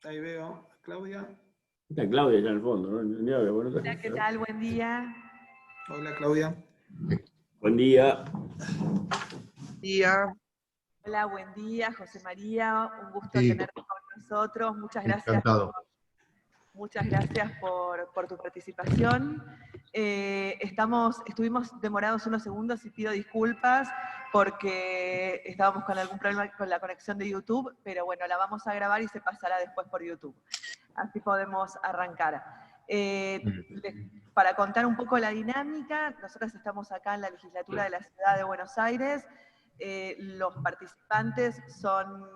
Ahí veo a Claudia. Está Claudia ya en el fondo, ¿no? Hola, ¿qué tal? Buen día. Hola, Claudia. Buen día. Hola, buen día, José María. Un gusto Sí. tenerte con nosotros. Muchas gracias. Encantado. Muchas gracias por tu participación. Estuvimos demorados unos segundos y pido disculpas porque estábamos con algún problema con la conexión de YouTube, pero bueno, la vamos a grabar y se pasará después por YouTube. Así podemos arrancar. Para contar un poco la dinámica, nosotros estamos acá en la legislatura de la Ciudad de Buenos Aires. Los participantes son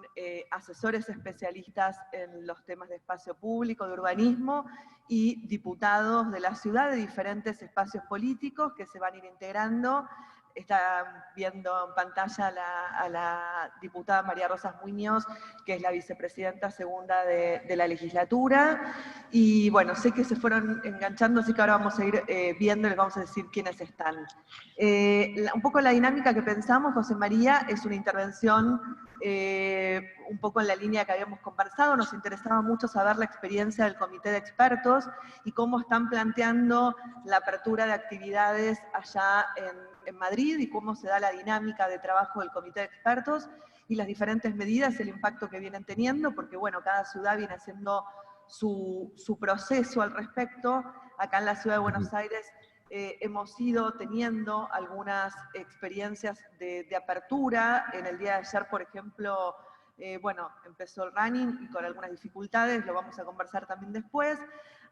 asesores especialistas en los temas de espacio público, de urbanismo, y diputados de la ciudad de diferentes espacios políticos que se van a ir integrando. Están viendo en pantalla a la diputada María Rosa Muñoz, que es la vicepresidenta segunda de la legislatura. Y bueno, sé que se fueron enganchando, así que ahora vamos a ir viendo y les vamos a decir quiénes están. Un poco la dinámica que pensamos, José María, es una intervención un poco en la línea que habíamos conversado. Nos interesaba mucho saber la experiencia del comité de expertos y cómo están planteando la apertura de actividades allá en Madrid y cómo se da la dinámica de trabajo del comité de expertos y las diferentes medidas, el impacto que vienen teniendo, porque bueno, cada ciudad viene haciendo su proceso al respecto. Acá en la Ciudad de Buenos Aires hemos ido teniendo algunas experiencias de apertura. En el día de ayer, por ejemplo, bueno, empezó el running y con algunas dificultades, lo vamos a conversar también después.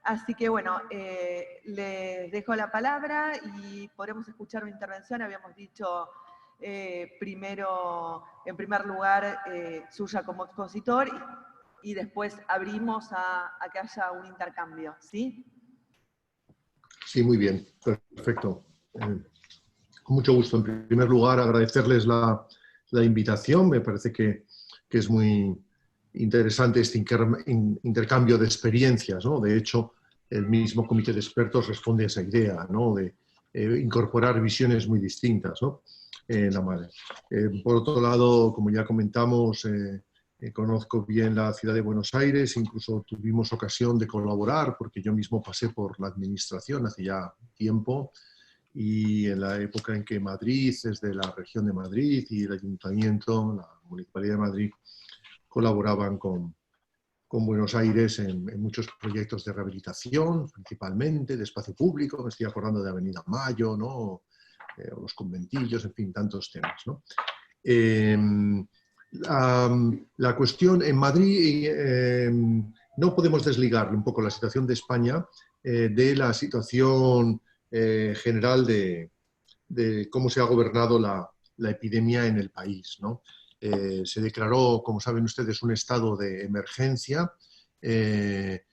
Así que bueno, les dejo la palabra y podremos escuchar una intervención. Habíamos dicho primero, en primer lugar, suya como expositor y después abrimos a que haya un intercambio, ¿sí? Sí, muy bien, perfecto. Con mucho gusto. En primer lugar, agradecerles la invitación. Me parece que es muy interesante este intercambio de experiencias, ¿no? De hecho, el mismo comité de expertos responde a esa idea, ¿no? De incorporar visiones muy distintas, ¿no? Por otro lado, como ya comentamos, conozco bien la ciudad de Buenos Aires, incluso tuvimos ocasión de colaborar porque yo mismo pasé por la administración hace ya tiempo y en la época en que Madrid, desde la región de Madrid y el Ayuntamiento, la Municipalidad de Madrid, colaboraban con Buenos Aires en muchos proyectos de rehabilitación, principalmente de espacio público. Me estoy acordando de Avenida Mayo, ¿no? Los conventillos, en fin, tantos temas, ¿no? La cuestión en Madrid, no podemos desligar un poco la situación de España de la situación general de cómo se ha gobernado la epidemia en el país, ¿no? Se declaró, como saben ustedes, un estado de emergencia que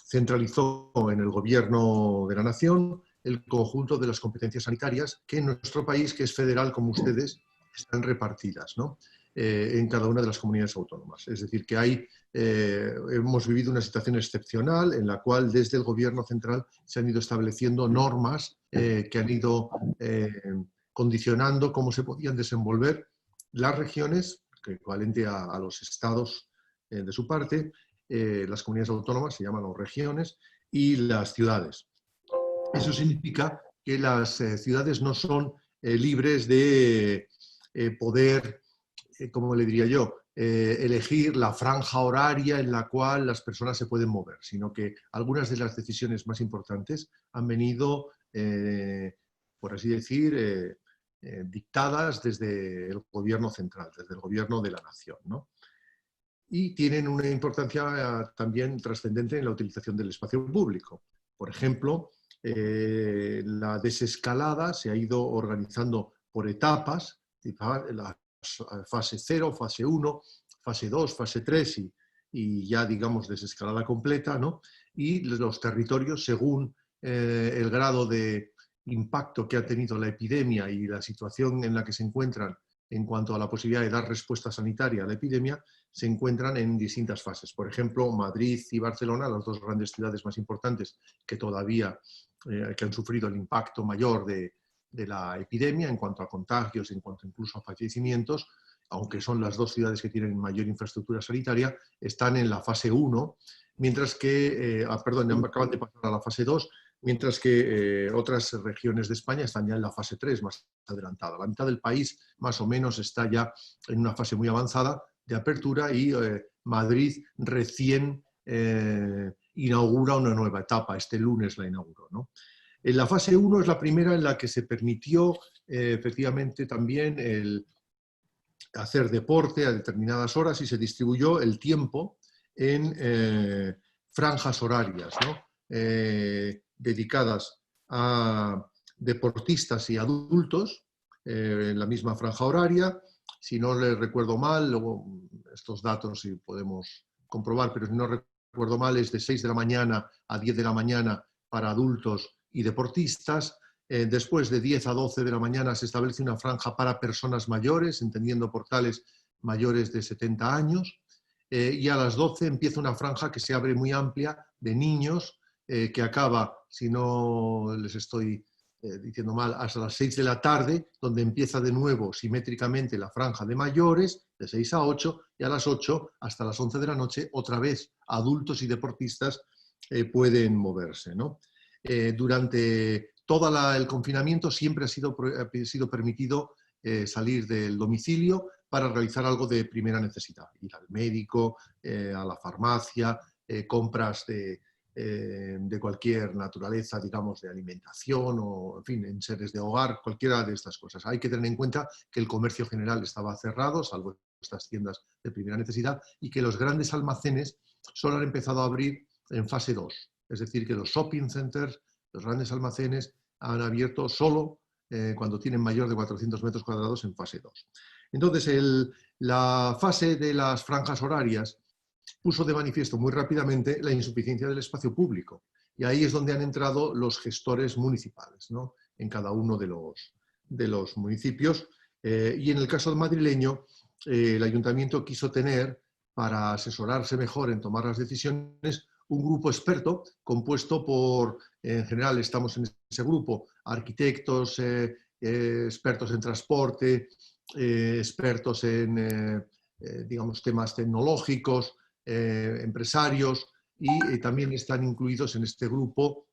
centralizó en el gobierno de la nación el conjunto de las competencias sanitarias que en nuestro país, que es federal como ustedes, están repartidas, ¿no? En cada una de las comunidades autónomas. Es decir, que hemos vivido una situación excepcional en la cual desde el gobierno central se han ido estableciendo normas que han ido condicionando cómo se podían desenvolver las regiones, que equivalente a los estados de su parte, las comunidades autónomas se llaman las regiones, y las ciudades. Eso significa que las ciudades no son libres de poder, ¿cómo le diría yo?, elegir la franja horaria en la cual las personas se pueden mover, sino que algunas de las decisiones más importantes han venido, por así decir, dictadas desde el gobierno central, desde el gobierno de la nación, ¿no? Y tienen una importancia también trascendente en la utilización del espacio público. Por ejemplo, la desescalada se ha ido organizando por etapas, la fase 0, fase 1, fase 2, fase 3 y ya, digamos, desescalada completa, ¿no? Y los territorios, según el grado de impacto que ha tenido la epidemia y la situación en la que se encuentran en cuanto a la posibilidad de dar respuesta sanitaria a la epidemia, se encuentran en distintas fases. Por ejemplo, Madrid y Barcelona, las dos grandes ciudades más importantes que todavía que han sufrido el impacto mayor de de la epidemia en cuanto a contagios, en cuanto incluso a fallecimientos, aunque son las dos ciudades que tienen mayor infraestructura sanitaria, están en la fase 1, mientras que, acaban de pasar a la fase 2, mientras que otras regiones de España están ya en la fase 3, más adelantada. La mitad del país, más o menos, está ya en una fase muy avanzada de apertura y Madrid recién inaugura una nueva etapa. Este lunes la inauguró, ¿no? En la fase 1 es la primera en la que se permitió efectivamente también el hacer deporte a determinadas horas y se distribuyó el tiempo en franjas horarias, ¿no? Dedicadas a deportistas y adultos en la misma franja horaria. Si no les recuerdo mal, luego estos datos si podemos comprobar, pero si no recuerdo mal es de 6 de la mañana a 10 de la mañana para adultos y deportistas. Después de 10 a 12 de la mañana se establece una franja para personas mayores, entendiendo por tales mayores de 70 años. Y a las 12 empieza una franja que se abre muy amplia de niños, que acaba, si no les estoy diciendo mal, hasta las 6 de la tarde, donde empieza de nuevo simétricamente la franja de mayores, de 6 a 8, y a las 8 hasta las 11 de la noche, otra vez adultos y deportistas pueden moverse, ¿no? Durante todo el confinamiento siempre ha sido permitido salir del domicilio para realizar algo de primera necesidad, ir al médico, a la farmacia, compras de cualquier naturaleza, digamos, de alimentación o, en fin, enseres de hogar, cualquiera de estas cosas. Hay que tener en cuenta que el comercio general estaba cerrado, salvo estas tiendas de primera necesidad, y que los grandes almacenes solo han empezado a abrir en fase 2. Es decir, que los shopping centers, los grandes almacenes, han abierto solo cuando tienen mayor de 400 metros cuadrados en fase 2. Entonces, la fase de las franjas horarias puso de manifiesto muy rápidamente la insuficiencia del espacio público. Y ahí es donde han entrado los gestores municipales, ¿no? En cada uno de los municipios. Y en el caso madrileño, el ayuntamiento quiso tener, para asesorarse mejor en tomar las decisiones, un grupo experto compuesto por, en general estamos en ese grupo, arquitectos, expertos en transporte, expertos en, digamos, temas tecnológicos, empresarios, y también están incluidos en este grupo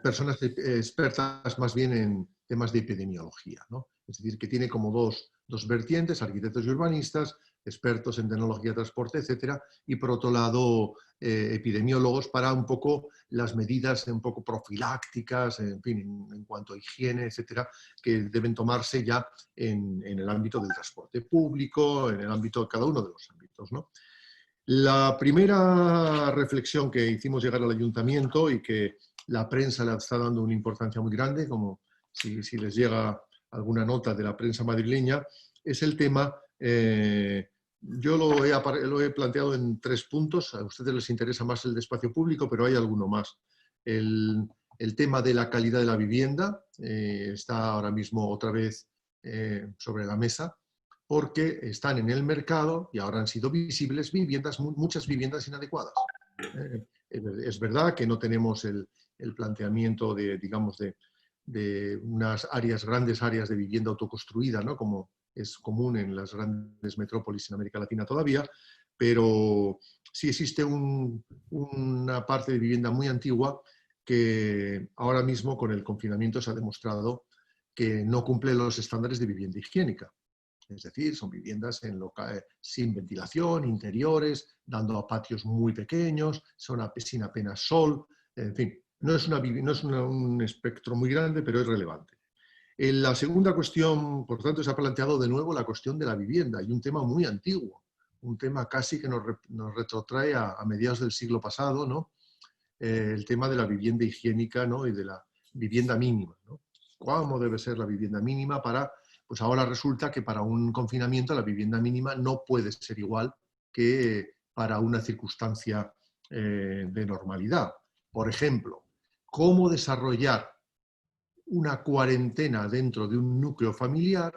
personas expertas más bien en temas de epidemiología, ¿no? Es decir, que tiene como dos vertientes, arquitectos y urbanistas, expertos en tecnología de transporte, etcétera, y por otro lado epidemiólogos para un poco las medidas un poco profilácticas, en fin, en cuanto a higiene, etcétera, que deben tomarse ya en el ámbito del transporte público, en el ámbito de cada uno de los ámbitos, ¿no? La primera reflexión que hicimos llegar al ayuntamiento y que la prensa le está dando una importancia muy grande, como si les llega alguna nota de la prensa madrileña, es el tema, yo lo he planteado en 3 puntos, a ustedes les interesa más el de espacio público, pero hay alguno más. El tema de la calidad de la vivienda está ahora mismo otra vez sobre la mesa, porque están en el mercado y ahora han sido visibles muchas viviendas inadecuadas. Es verdad que no tenemos el planteamiento de, digamos, de unas grandes áreas de vivienda autoconstruida, ¿no? Como es común en las grandes metrópolis en América Latina todavía, pero sí existe una parte de vivienda muy antigua que ahora mismo con el confinamiento se ha demostrado que no cumple los estándares de vivienda higiénica. Es decir, son viviendas sin ventilación, interiores, dando a patios muy pequeños, sin apenas sol, en fin, no es un espectro muy grande, pero es relevante. En la segunda cuestión, por tanto, se ha planteado de nuevo la cuestión de la vivienda, y un tema muy antiguo, un tema casi que nos retrotrae a mediados del siglo pasado, ¿no? El tema de la vivienda higiénica, ¿no? Y de la vivienda mínima, ¿no? ¿Cómo debe ser la vivienda mínima para...? Pues ahora resulta que para un confinamiento la vivienda mínima no puede ser igual que para una circunstancia de normalidad. Por ejemplo, ¿cómo desarrollar una cuarentena dentro de un núcleo familiar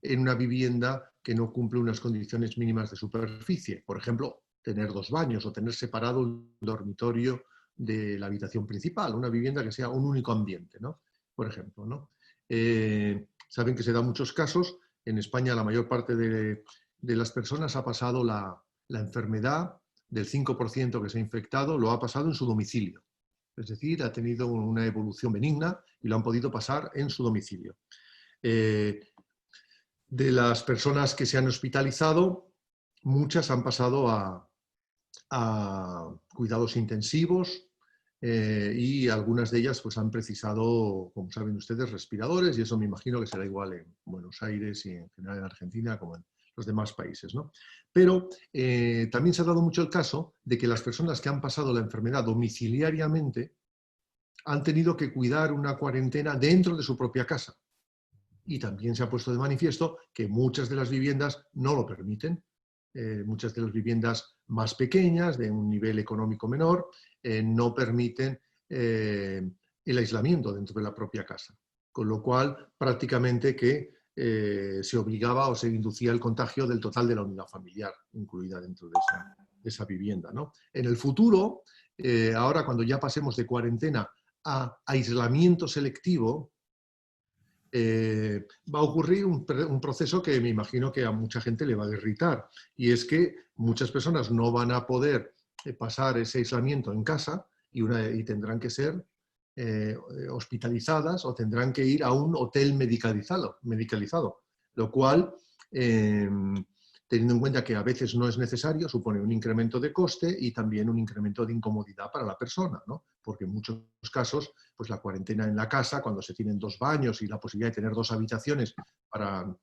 en una vivienda que no cumple unas condiciones mínimas de superficie? Por ejemplo, tener 2 baños o tener separado un dormitorio de la habitación principal, una vivienda que sea un único ambiente, ¿no? por ejemplo, ¿no? Saben que se dan muchos casos. En España la mayor parte de las personas ha pasado la enfermedad, del 5% que se ha infectado, lo ha pasado en su domicilio. Es decir, ha tenido una evolución benigna y lo han podido pasar en su domicilio. De las personas que se han hospitalizado, muchas han pasado a cuidados intensivos, y algunas de ellas pues, han precisado, como saben ustedes, respiradores, y eso me imagino que será igual en Buenos Aires y en general en Argentina como en los demás países, ¿no? Pero también se ha dado mucho el caso de que las personas que han pasado la enfermedad domiciliariamente han tenido que cuidar una cuarentena dentro de su propia casa. Y también se ha puesto de manifiesto que muchas de las viviendas no lo permiten. Muchas de las viviendas más pequeñas, de un nivel económico menor, no permiten el aislamiento dentro de la propia casa. Con lo cual, prácticamente que se obligaba o se inducía el contagio del total de la unidad familiar, incluida dentro de esa vivienda, ¿no? En el futuro, ahora cuando ya pasemos de cuarentena a aislamiento selectivo, va a ocurrir un proceso que me imagino que a mucha gente le va a irritar, y es que muchas personas no van a poder pasar ese aislamiento en casa y tendrán que ser hospitalizadas o tendrán que ir a un hotel medicalizado, lo cual, teniendo en cuenta que a veces no es necesario, supone un incremento de coste y también un incremento de incomodidad para la persona, ¿no? Porque en muchos casos, pues la cuarentena en la casa, cuando se tienen 2 baños y la posibilidad de tener 2 habitaciones para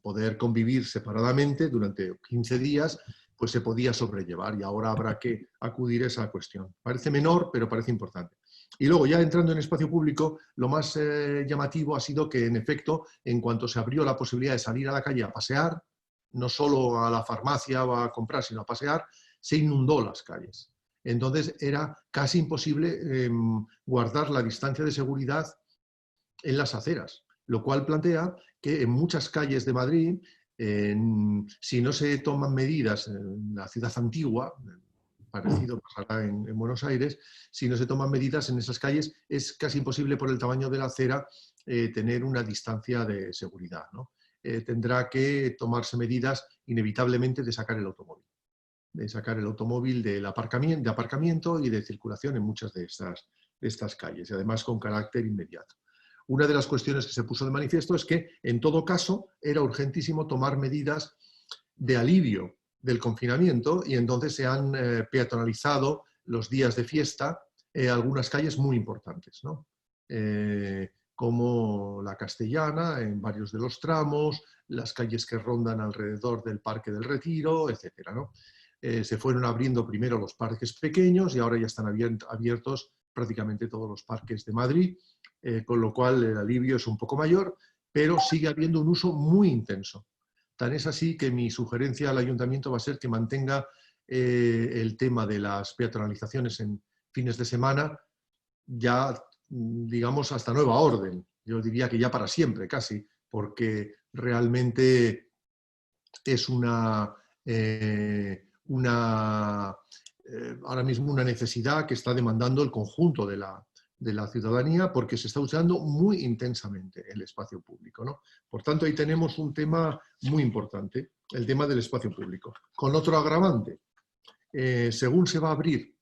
poder convivir separadamente durante 15 días, pues se podía sobrellevar, y ahora habrá que acudir a esa cuestión. Parece menor, pero parece importante. Y luego, ya entrando en espacio público, lo más llamativo ha sido que, en efecto, en cuanto se abrió la posibilidad de salir a la calle a pasear, no solo a la farmacia o a comprar, sino a pasear, se inundó las calles. Entonces era casi imposible guardar la distancia de seguridad en las aceras, lo cual plantea que en muchas calles de Madrid, si no se toman medidas en la ciudad antigua, parecido pasará en Buenos Aires, si no se toman medidas en esas calles, es casi imposible por el tamaño de la acera tener una distancia de seguridad, ¿no? Tendrá que tomarse medidas inevitablemente de sacar el automóvil del aparcamiento y de circulación en muchas de estas calles, y además con carácter inmediato. Una de las cuestiones que se puso de manifiesto es que, en todo caso, era urgentísimo tomar medidas de alivio del confinamiento, y entonces se han peatonalizado los días de fiesta algunas calles muy importantes, ¿no? Como la Castellana, en varios de los tramos, las calles que rondan alrededor del Parque del Retiro, etcétera, ¿no? Se fueron abriendo primero los parques pequeños y ahora ya están abiertos prácticamente todos los parques de Madrid, con lo cual el alivio es un poco mayor, pero sigue habiendo un uso muy intenso. Tan es así que mi sugerencia al ayuntamiento va a ser que mantenga el tema de las peatonalizaciones en fines de semana ya, digamos, hasta nueva orden. Yo diría que ya para siempre, casi, porque realmente es ahora mismo una necesidad que está demandando el conjunto de la ciudadanía, porque se está usando muy intensamente el espacio público, ¿no? Por tanto, ahí tenemos un tema muy importante, el tema del espacio público. Con otro agravante, según se va a abrir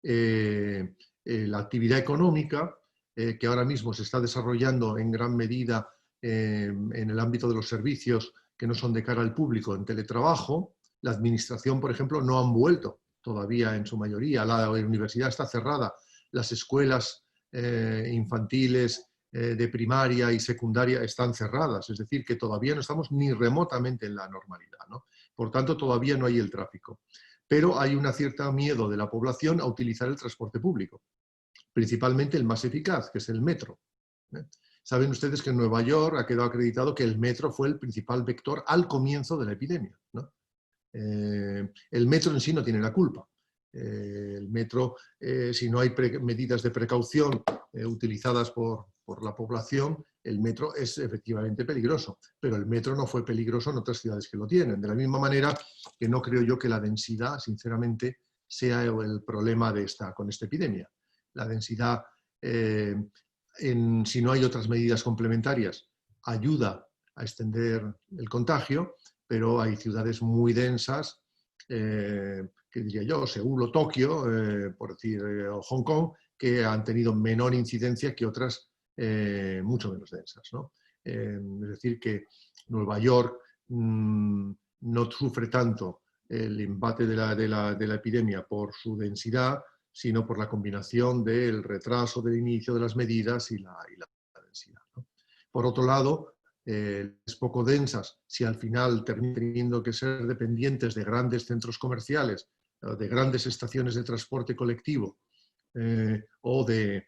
la actividad económica, que ahora mismo se está desarrollando en gran medida en el ámbito de los servicios que no son de cara al público, en teletrabajo, la administración, por ejemplo, no han vuelto todavía en su mayoría. La universidad está cerrada, las escuelas infantiles de primaria y secundaria están cerradas, es decir, que todavía no estamos ni remotamente en la normalidad, ¿no? Por tanto, todavía no hay el tráfico. Pero hay un cierto miedo de la población a utilizar el transporte público, principalmente el más eficaz, que es el metro. Saben ustedes que en Nueva York ha quedado acreditado que el metro fue el principal vector al comienzo de la epidemia, ¿no? El metro en sí no tiene la culpa. El metro, si no hay medidas de precaución utilizadas por la población, el metro es efectivamente peligroso, pero el metro no fue peligroso en otras ciudades que lo tienen. De la misma manera que no creo yo que la densidad, sinceramente, sea el problema con esta epidemia. La densidad si no hay otras medidas complementarias, ayuda a extender el contagio, pero hay ciudades muy densas, que diría yo, Seúl o Tokio, por decir, o Hong Kong, que han tenido menor incidencia que otras mucho menos densas, ¿no? Es decir, que Nueva York no sufre tanto el embate de la epidemia por su densidad, sino por la combinación del retraso del inicio de las medidas y la densidad, ¿no? Por otro lado, es poco densas, si al final terminan teniendo que ser dependientes de grandes centros comerciales, de grandes estaciones de transporte colectivo o de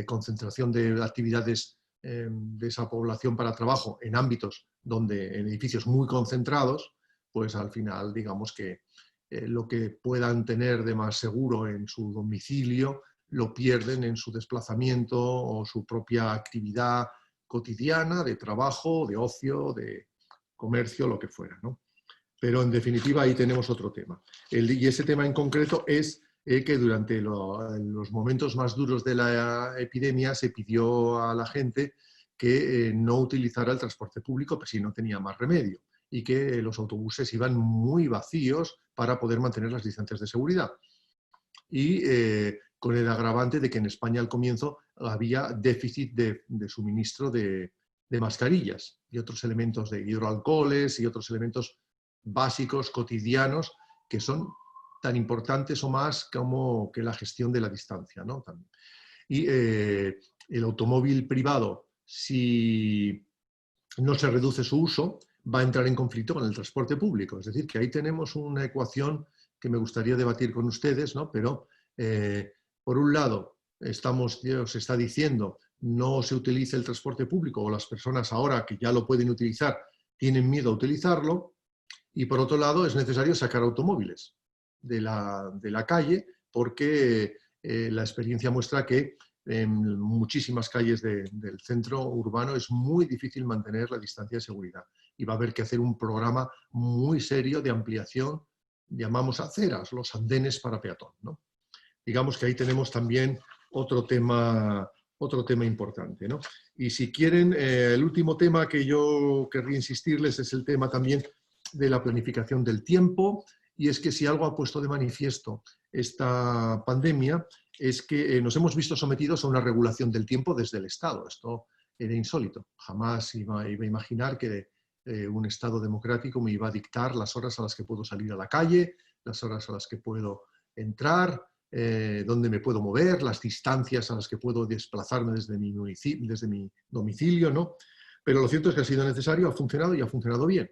concentración de actividades de esa población para trabajo en ámbitos donde, en edificios muy concentrados, pues al final digamos que lo que puedan tener de más seguro en su domicilio lo pierden en su desplazamiento o su propia actividad cotidiana, de trabajo, de ocio, de comercio, lo que fuera, ¿no? Pero en definitiva ahí tenemos otro tema. Y ese tema en concreto es que durante los momentos más duros de la epidemia se pidió a la gente que no utilizara el transporte público, pues si no tenía más remedio, y que los autobuses iban muy vacíos para poder mantener las distancias de seguridad. Y con el agravante de que en España al comienzo había déficit de suministro de mascarillas y otros elementos de hidroalcoholes y otros elementos básicos, cotidianos, que son tan importantes o más como que la gestión de la distancia, ¿no? También. Y el automóvil privado, si no se reduce su uso, va a entrar en conflicto con el transporte público. Es decir, que ahí tenemos una ecuación que me gustaría debatir con ustedes, ¿no? Pero, por un lado, se está diciendo no se utilice el transporte público, o las personas ahora que ya lo pueden utilizar tienen miedo a utilizarlo, y por otro lado es necesario sacar automóviles de la calle, porque la experiencia muestra que en muchísimas calles del centro urbano es muy difícil mantener la distancia de seguridad y va a haber que hacer un programa muy serio de ampliación, llamamos aceras, los andenes para peatón, ¿no? Digamos que ahí tenemos también otro tema importante, ¿no? Y si quieren, el último tema que yo querría insistirles es el tema también de la planificación del tiempo, y es que si algo ha puesto de manifiesto esta pandemia es que nos hemos visto sometidos a una regulación del tiempo desde el Estado. Esto era insólito. Jamás iba a imaginar que un Estado democrático me iba a dictar las horas a las que puedo salir a la calle, las horas a las que puedo entrar, dónde me puedo mover, las distancias a las que puedo desplazarme desde mi domicilio, ¿no? Pero lo cierto es que ha sido necesario, ha funcionado y ha funcionado bien.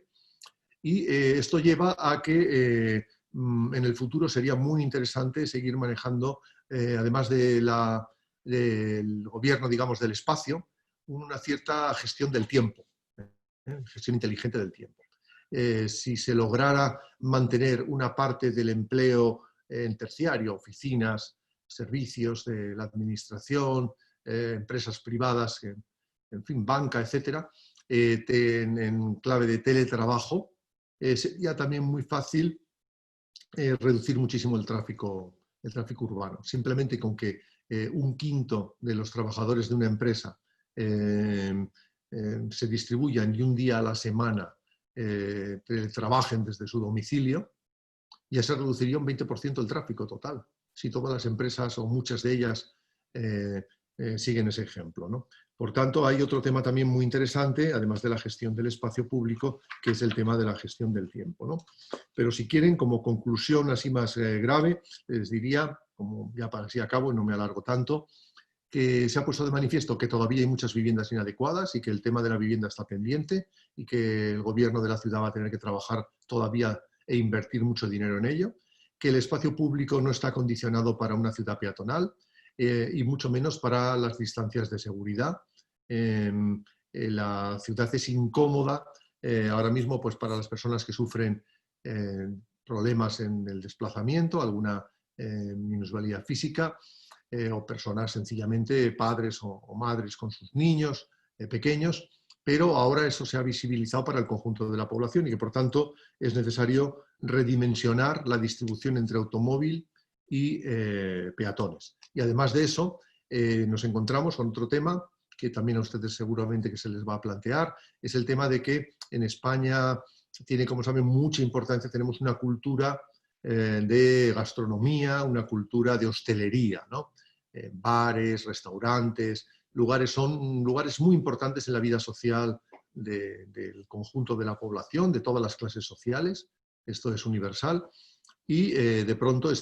Y esto lleva a que en el futuro sería muy interesante seguir manejando, además del gobierno, digamos, del espacio, una cierta gestión del tiempo, gestión inteligente del tiempo. Si se lograra mantener una parte del empleo en terciario, oficinas, servicios de la administración, empresas privadas, en fin, banca, etcétera, en clave de teletrabajo, sería también muy fácil reducir muchísimo el tráfico urbano. Simplemente con que un quinto de los trabajadores de una empresa se distribuyan y un día a la semana trabajen desde su domicilio, ya se reduciría un 20% el tráfico total, si todas las empresas o muchas de ellas siguen ese ejemplo, ¿no? Por tanto, hay otro tema también muy interesante, además de la gestión del espacio público, que es el tema de la gestión del tiempo, ¿no? Pero si quieren, como conclusión así más grave, les diría, como ya para así acabo y no me alargo tanto, que se ha puesto de manifiesto que todavía hay muchas viviendas inadecuadas y que el tema de la vivienda está pendiente y que el gobierno de la ciudad va a tener que trabajar todavía e invertir mucho dinero en ello, que el espacio público no está condicionado para una ciudad peatonal y mucho menos para las distancias de seguridad. La ciudad es incómoda ahora mismo pues, para las personas que sufren problemas en el desplazamiento, alguna minusvalía física, o personas sencillamente, padres o madres con sus niños pequeños, pero ahora eso se ha visibilizado para el conjunto de la población y que por tanto es necesario redimensionar la distribución entre automóvil y peatones. Y además de eso, nos encontramos con otro tema que también a ustedes seguramente que se les va a plantear, es el tema de que en España tiene, como saben, mucha importancia, tenemos una cultura de gastronomía, una cultura de hostelería, ¿no? Bares, restaurantes, son lugares muy importantes en la vida social del conjunto de la población, de todas las clases sociales, esto es universal, y de pronto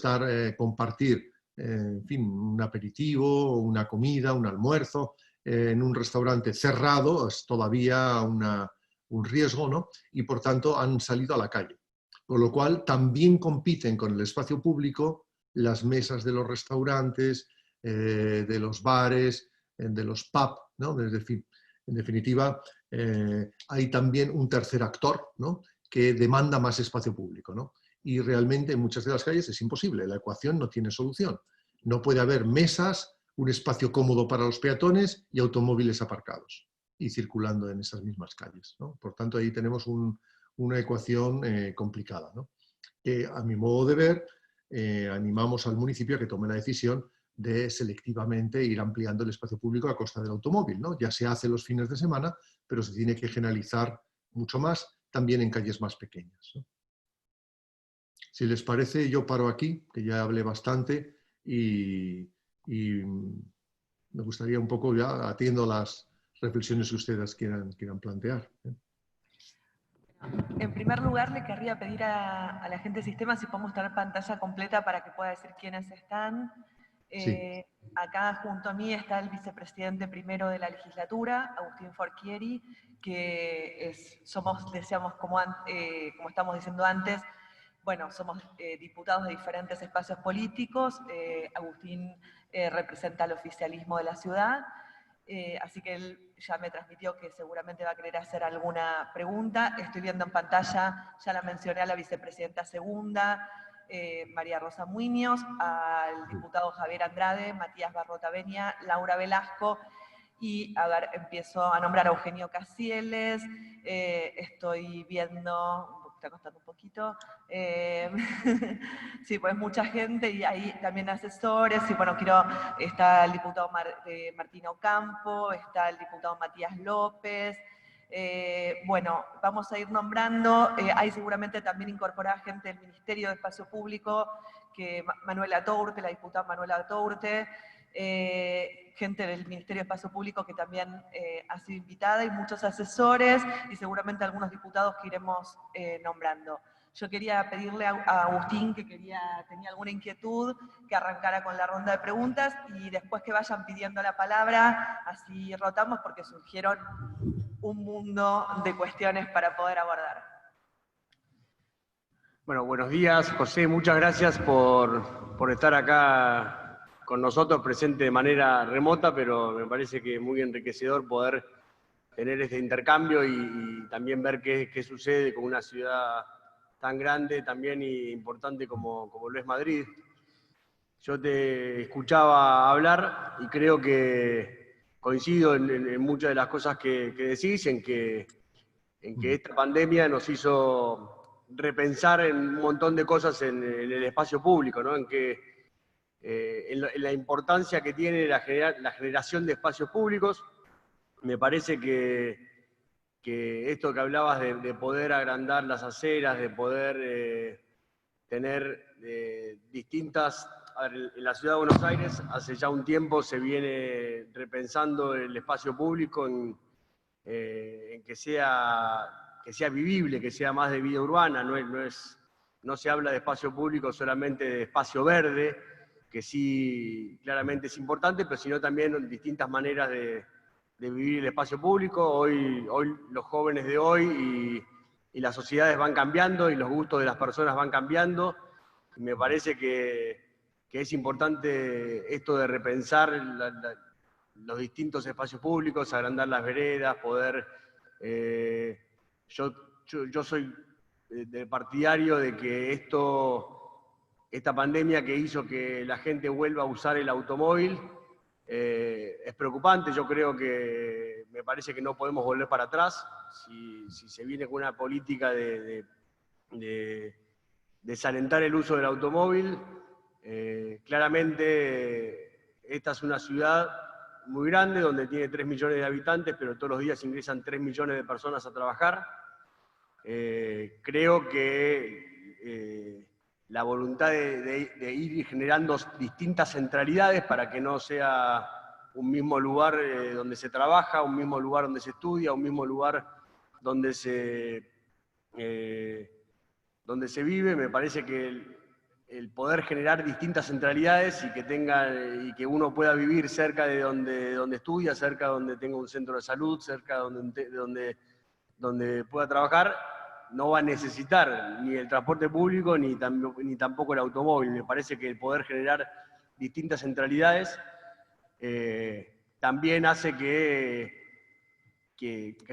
compartir, en fin, un aperitivo, una comida, un almuerzo, en un restaurante cerrado es todavía un riesgo, ¿no? Y por tanto han salido a la calle. Con lo cual también compiten con el espacio público las mesas de los restaurantes, de los bares, de los pubs, ¿no? Es decir, en definitiva, hay también un tercer actor, ¿no? Que demanda más espacio público, ¿no? Y realmente en muchas de las calles es imposible, la ecuación no tiene solución. No puede haber mesas, un espacio cómodo para los peatones y automóviles aparcados y circulando en esas mismas calles, ¿no? Por tanto, ahí tenemos una ecuación complicada, ¿no? Que a mi modo de ver, animamos al municipio a que tome la decisión de selectivamente ir ampliando el espacio público a costa del automóvil, ¿no? Ya se hace los fines de semana, pero se tiene que generalizar mucho más también en calles más pequeñas, ¿no? Si les parece, yo paro aquí, que ya hablé bastante y me gustaría un poco, ya atiendo las reflexiones que ustedes quieran plantear. En primer lugar, le querría pedir a la gente de sistema si podemos tener pantalla completa para que pueda decir quiénes están. Sí. Acá junto a mí está el vicepresidente primero de la legislatura, Agustín Forchieri, que decíamos, como estamos diciendo antes, bueno, somos diputados de diferentes espacios políticos. Agustín representa al oficialismo de la ciudad. Así que él ya me transmitió que seguramente va a querer hacer alguna pregunta. Estoy viendo en pantalla, ya la mencioné, a la vicepresidenta segunda, María Rosa Muñoz, al diputado Javier Andrade, Matías Barrota Benia, Laura Velasco, y a ver, empiezo a nombrar a Eugenio Casieles. Estoy viendo, me está costando un poquito, sí, pues mucha gente, y ahí también asesores, y bueno, está el diputado Martín Ocampo, está el diputado Matías López. Bueno, vamos a ir nombrando, hay seguramente también incorporada gente del Ministerio de Espacio Público, que Manuela Tourte, la diputada Manuela Tourte, gente del Ministerio de Espacio Público que también ha sido invitada, y muchos asesores, y seguramente algunos diputados que iremos nombrando. Yo quería pedirle a Agustín, que tenía alguna inquietud, que arrancara con la ronda de preguntas, y después que vayan pidiendo la palabra, así rotamos, porque surgieron un mundo de cuestiones para poder abordar. Bueno, buenos días, José. Muchas gracias por estar acá con nosotros, presente de manera remota, pero me parece que es muy enriquecedor poder tener este intercambio y también ver qué sucede con una ciudad tan grande, también importante como lo es Madrid. Yo te escuchaba hablar y creo que coincido en muchas de las cosas que decís, en que esta pandemia nos hizo repensar en un montón de cosas en el espacio público, ¿no? En la importancia que tiene la generación de espacios públicos. Me parece que esto que hablabas de poder agrandar las aceras, de poder tener distintas... A ver, en la Ciudad de Buenos Aires hace ya un tiempo se viene repensando el espacio público en que sea vivible, que sea más de vida urbana. No se habla de espacio público solamente de espacio verde, que sí claramente es importante, pero sino también distintas maneras de vivir el espacio público. Hoy los jóvenes de hoy y las sociedades van cambiando y los gustos de las personas van cambiando. Y me parece que es importante esto de repensar los distintos espacios públicos, agrandar las veredas, poder... Yo soy partidario de que esta pandemia que hizo que la gente vuelva a usar el automóvil es preocupante. Yo creo que me parece que no podemos volver para atrás. Si se viene con una política de desalentar el uso del automóvil, claramente esta es una ciudad muy grande, donde tiene 3 millones de habitantes, pero todos los días ingresan 3 millones de personas a trabajar. Creo que la voluntad de ir generando distintas centralidades para que no sea un mismo lugar donde se trabaja, un mismo lugar donde se estudia, un mismo lugar donde se vive. Me parece que el poder generar distintas centralidades y que uno pueda vivir cerca de donde estudia, cerca de donde tenga un centro de salud, cerca de donde pueda trabajar, no va a necesitar ni el transporte público ni tampoco el automóvil. Me parece que el poder generar distintas centralidades también hace que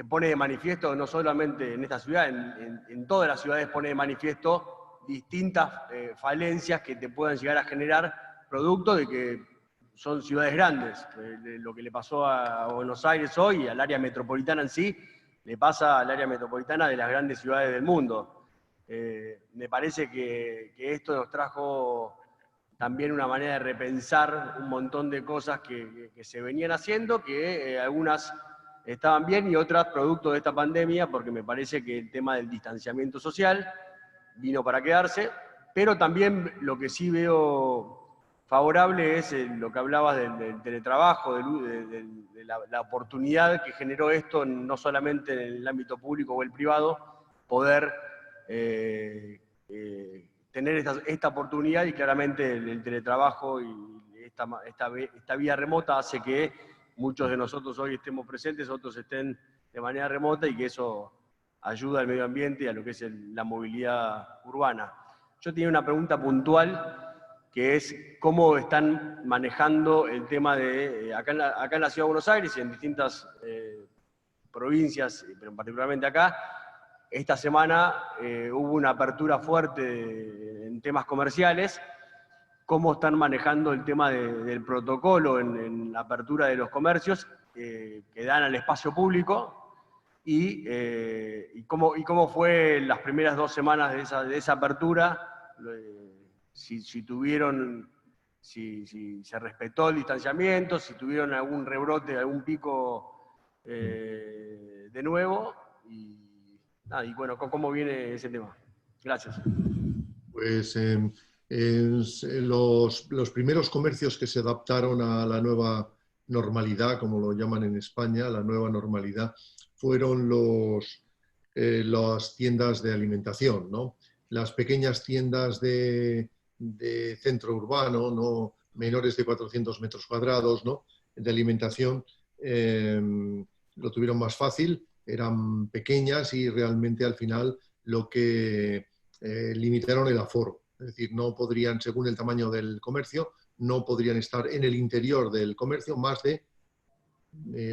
pone de manifiesto, no solamente en esta ciudad, en todas las ciudades pone de manifiesto distintas falencias que te puedan llegar a generar producto de que son ciudades grandes. Lo que le pasó a Buenos Aires hoy, al área metropolitana en sí, le pasa al área metropolitana de las grandes ciudades del mundo. Me parece que esto nos trajo también una manera de repensar un montón de cosas que se venían haciendo, que algunas estaban bien y otras producto de esta pandemia, porque me parece que el tema del distanciamiento social vino para quedarse, pero también lo que sí veo favorable es lo que hablabas del teletrabajo, de la oportunidad que generó esto, no solamente en el ámbito público o el privado, poder tener esta oportunidad, y claramente el teletrabajo y esta vía remota hace que muchos de nosotros hoy estemos presentes, otros estén de manera remota, y que eso ayuda al medio ambiente y a lo que es la movilidad urbana. Yo tenía una pregunta puntual, que es cómo están manejando el tema de, acá en la Ciudad de Buenos Aires y en distintas provincias, pero particularmente acá. Esta semana hubo una apertura fuerte en temas comerciales. ¿Cómo están manejando el tema del protocolo en la apertura de los comercios que dan al espacio público? Y cómo fue las primeras 2 semanas de esa apertura, si se respetó el distanciamiento, si tuvieron algún rebrote, algún pico de nuevo, y bueno, ¿cómo viene ese tema? Gracias. Pues los primeros comercios que se adaptaron a la nueva normalidad, como lo llaman en España, la nueva normalidad, fueron las tiendas de alimentación, ¿no? Las pequeñas tiendas de centro urbano, ¿no? Menores de 400 metros cuadrados, ¿no? De alimentación, lo tuvieron más fácil, eran pequeñas y realmente al final lo que limitaron el aforo. Es decir, no podrían, según el tamaño del comercio, no podrían estar en el interior del comercio más de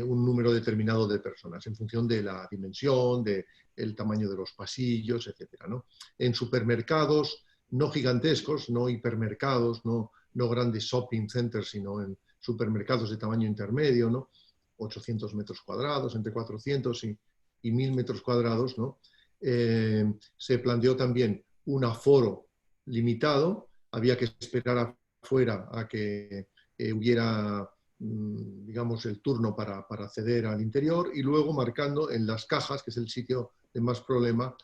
un número determinado de personas, en función de la dimensión, del tamaño de los pasillos, etc., ¿no? En supermercados, no gigantescos, no hipermercados, no grandes shopping centers, sino en supermercados de tamaño intermedio, ¿no? 800 metros cuadrados, entre 400 y 1000 metros cuadrados, ¿no? Se planteó también un aforo limitado, había que esperar afuera a que hubiera, digamos, el turno para acceder al interior, y luego marcando en las cajas, que es el sitio de más problema,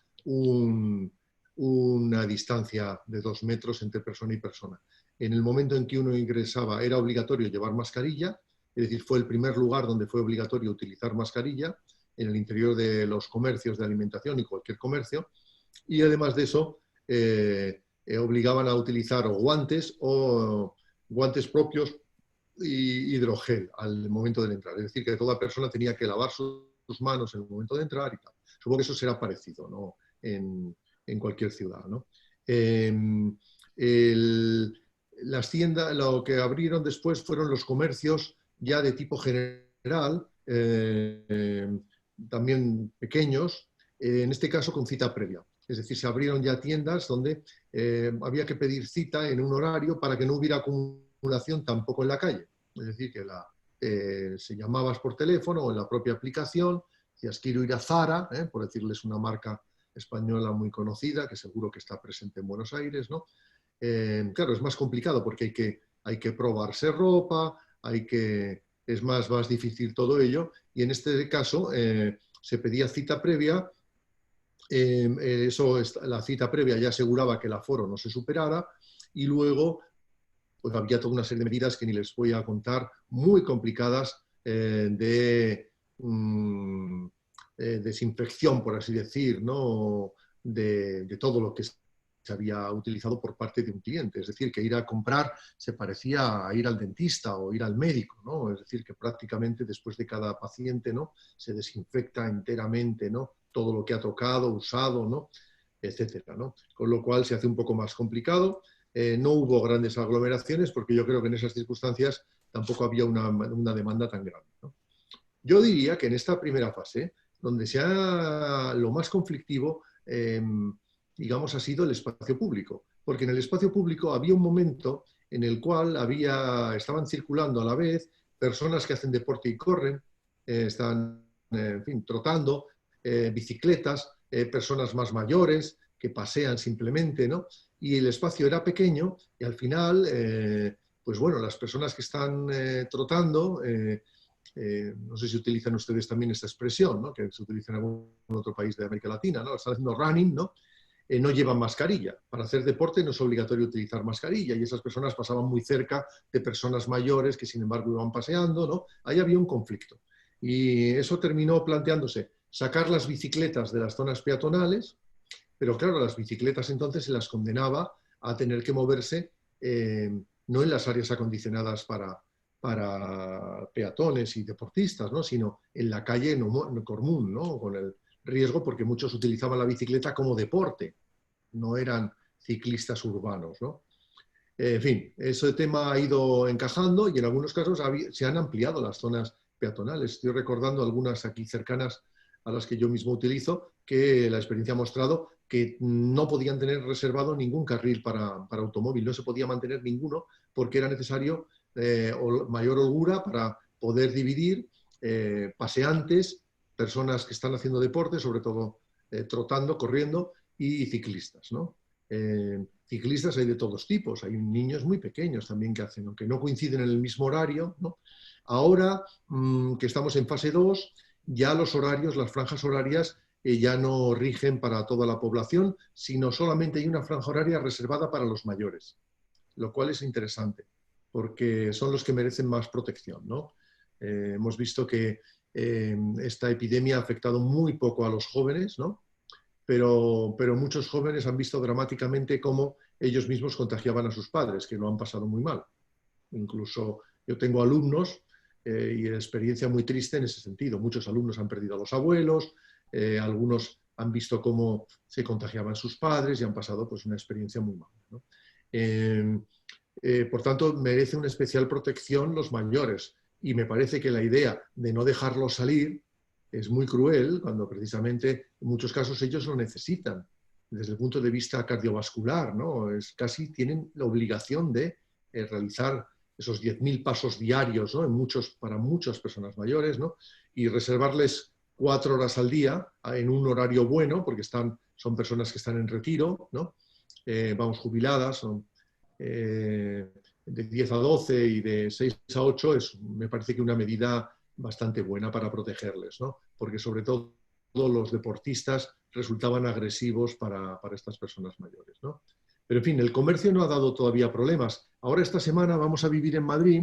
una distancia de 2 metros entre persona y persona. En el momento en que uno ingresaba era obligatorio llevar mascarilla, es decir, fue el primer lugar donde fue obligatorio utilizar mascarilla en el interior de los comercios de alimentación y cualquier comercio, y además de eso obligaban a utilizar guantes propios y hidrogel al momento de entrar. Es decir, que toda persona tenía que lavar sus manos en el momento de entrar y tal. Supongo que eso será parecido, ¿no? En cualquier ciudad, ¿no? Las tiendas, lo que abrieron después fueron los comercios ya de tipo general, también pequeños, en este caso con cita previa. Es decir, se abrieron ya tiendas donde había que pedir cita en un horario para que no hubiera acumulación tampoco en la calle. Es decir, que se llamabas por teléfono o en la propia aplicación, decías quiero ir a Zara, por decirles una marca española muy conocida, que seguro que está presente en Buenos Aires, ¿no? Claro, es más complicado porque hay que probarse ropa, es más difícil todo ello, y en este caso se pedía cita previa. La cita previa ya aseguraba que el aforo no se superara, y luego pues había toda una serie de medidas que ni les voy a contar, muy complicadas, de desinfección, por así decir, ¿no? de todo lo que se había utilizado por parte de un cliente. Es decir, que ir a comprar se parecía a ir al dentista o ir al médico, ¿no? Es decir, que prácticamente después de cada paciente, ¿no?, se desinfecta enteramente, ¿no?, todo lo que ha tocado, usado, ¿no?, etcétera, ¿no? Con lo cual se hace un poco más complicado. No hubo grandes aglomeraciones porque yo creo que en esas circunstancias tampoco había una demanda tan grande, ¿no? Yo diría que en esta primera fase, donde lo más conflictivo, digamos, ha sido el espacio público, porque en el espacio público había un momento en el cual estaban circulando a la vez personas que hacen deporte y corren, están, en fin, trotando, bicicletas, personas más mayores que pasean simplemente, ¿no? Y el espacio era pequeño y al final, pues bueno, las personas que están trotando, no sé si utilizan ustedes también esta expresión, ¿no?, que se utiliza en algún otro país de América Latina, ¿no?, están haciendo running, ¿no?, no llevan mascarilla. Para hacer deporte no es obligatorio utilizar mascarilla, y esas personas pasaban muy cerca de personas mayores que sin embargo iban paseando, ¿no? Ahí había un conflicto. Y eso terminó planteándose sacar las bicicletas de las zonas peatonales, pero claro, las bicicletas entonces se las condenaba a tener que moverse no en las áreas acondicionadas para peatones y deportistas, ¿no?, sino en la calle común, ¿no?, con el riesgo, porque muchos utilizaban la bicicleta como deporte, no eran ciclistas urbanos, ¿no? En fin, ese tema ha ido encajando y en algunos casos se han ampliado las zonas peatonales. Estoy recordando algunas aquí cercanas a las que yo mismo utilizo, que la experiencia ha mostrado que no podían tener reservado ningún carril para automóvil, no se podía mantener ninguno porque era necesario mayor holgura para poder dividir paseantes, personas que están haciendo deporte, sobre todo trotando, corriendo, y ciclistas, ¿no? Ciclistas hay de todos tipos, hay niños muy pequeños también que hacen, aunque no coinciden en el mismo horario, ¿no? Ahora que estamos en fase 2, ya los horarios, las franjas horarias ya no rigen para toda la población, sino solamente hay una franja horaria reservada para los mayores, lo cual es interesante, porque son los que merecen más protección, ¿no? Hemos visto que esta epidemia ha afectado muy poco a los jóvenes, ¿no? Pero muchos jóvenes han visto dramáticamente cómo ellos mismos contagiaban a sus padres, que lo han pasado muy mal. Incluso yo tengo alumnos y experiencia muy triste en ese sentido. Muchos alumnos han perdido a los abuelos, algunos han visto cómo se contagiaban sus padres y han pasado pues una experiencia muy mala, ¿no? Por tanto, merece una especial protección los mayores. Y me parece que la idea de no dejarlos salir es muy cruel cuando precisamente en muchos casos ellos lo necesitan desde el punto de vista cardiovascular, ¿no? Casi tienen la obligación de realizar esos 10.000 pasos diarios, ¿no?, para muchas personas mayores, ¿no?, y reservarles 4 horas al día en un horario bueno, porque son personas que están en retiro, ¿no? Jubiladas, son de 10 a 12 y de 6 a 8 me parece que una medida bastante buena para protegerles, ¿no? Porque sobre todo los deportistas resultaban agresivos para estas personas mayores, ¿no? Pero en fin, el comercio no ha dado todavía problemas. Ahora esta semana vamos a vivir en Madrid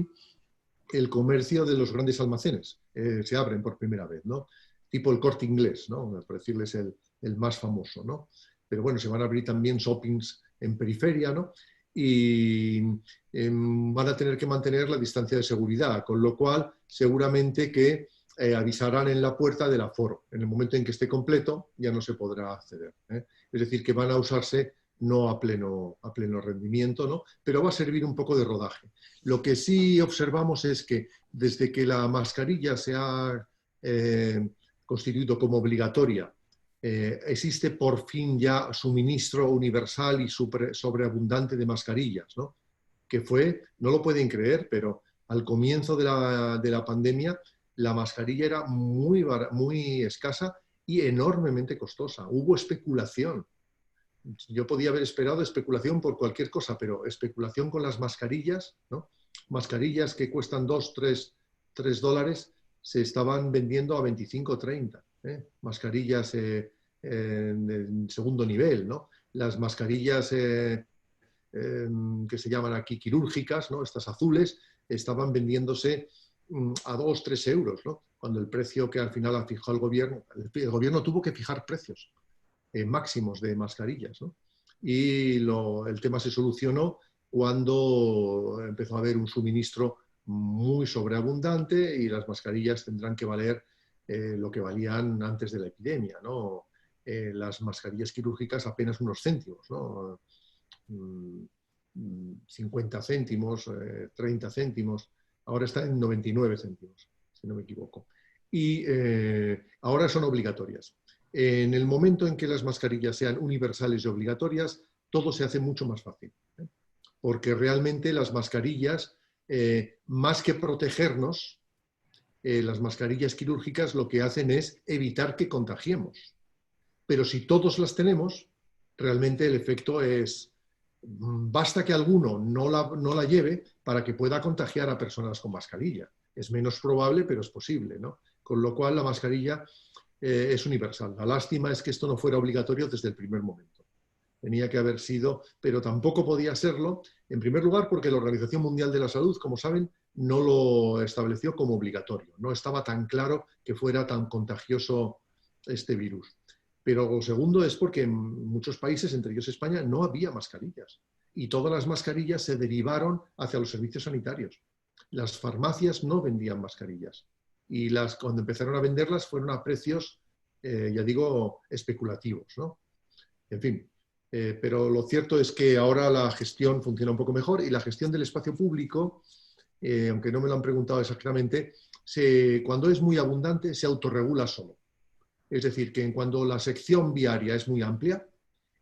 el comercio de los grandes almacenes. Se abren por primera vez, ¿no? Tipo el Corte Inglés, ¿no?, por decirles el más famoso, ¿no? Pero bueno, se van a abrir también shoppings en periferia, ¿no? Y van a tener que mantener la distancia de seguridad, con lo cual seguramente que avisarán en la puerta del aforo. En el momento en que esté completo ya no se podrá acceder, ¿eh? Es decir, que van a usarse no a pleno rendimiento, ¿no?, pero va a servir un poco de rodaje. Lo que sí observamos es que desde que la mascarilla se ha constituido como obligatoria, existe por fin ya suministro universal y sobreabundante de mascarillas, ¿no?, que no lo pueden creer, pero al comienzo de la pandemia la mascarilla era muy escasa y enormemente costosa. Hubo especulación. Yo podía haber esperado especulación por cualquier cosa, pero especulación con las mascarillas, ¿no?, mascarillas que cuestan 2, 3 dólares se estaban vendiendo a 25, 30. Mascarillas de segundo nivel, ¿no? Las mascarillas que se llaman aquí quirúrgicas, ¿no? Estas azules, estaban vendiéndose a 2, 3 euros, ¿no? Cuando el precio que al final ha fijado el gobierno tuvo que fijar precios máximos de mascarillas, ¿no? Y el tema se solucionó cuando empezó a haber un suministro muy sobreabundante y las mascarillas tendrán que valer lo que valían antes de la epidemia, ¿no? Las mascarillas quirúrgicas apenas unos céntimos, ¿no? 50 céntimos, 30 céntimos, ahora está en 99 céntimos, si no me equivoco. Y ahora son obligatorias. En el momento en que las mascarillas sean universales y obligatorias, todo se hace mucho más fácil, porque realmente las mascarillas, más que protegernos, las mascarillas quirúrgicas lo que hacen es evitar que contagiemos. Pero si todos las tenemos, realmente el efecto es, basta que alguno no la lleve para que pueda contagiar a personas con mascarilla. Es menos probable, pero es posible, ¿no? Con lo cual la mascarilla es universal. La lástima es que esto no fuera obligatorio desde el primer momento. Tenía que haber sido, pero tampoco podía serlo, en primer lugar porque la Organización Mundial de la Salud, como saben, no lo estableció como obligatorio. No estaba tan claro que fuera tan contagioso este virus. Pero segundo es porque en muchos países, entre ellos España, no había mascarillas. Y todas las mascarillas se derivaron hacia los servicios sanitarios. Las farmacias no vendían mascarillas. Y cuando empezaron a venderlas fueron a precios, ya digo, especulativos, ¿no? En fin, pero lo cierto es que ahora la gestión funciona un poco mejor y la gestión del espacio público, aunque no me lo han preguntado exactamente, cuando es muy abundante se autorregula solo. Es decir, que cuando la sección viaria es muy amplia,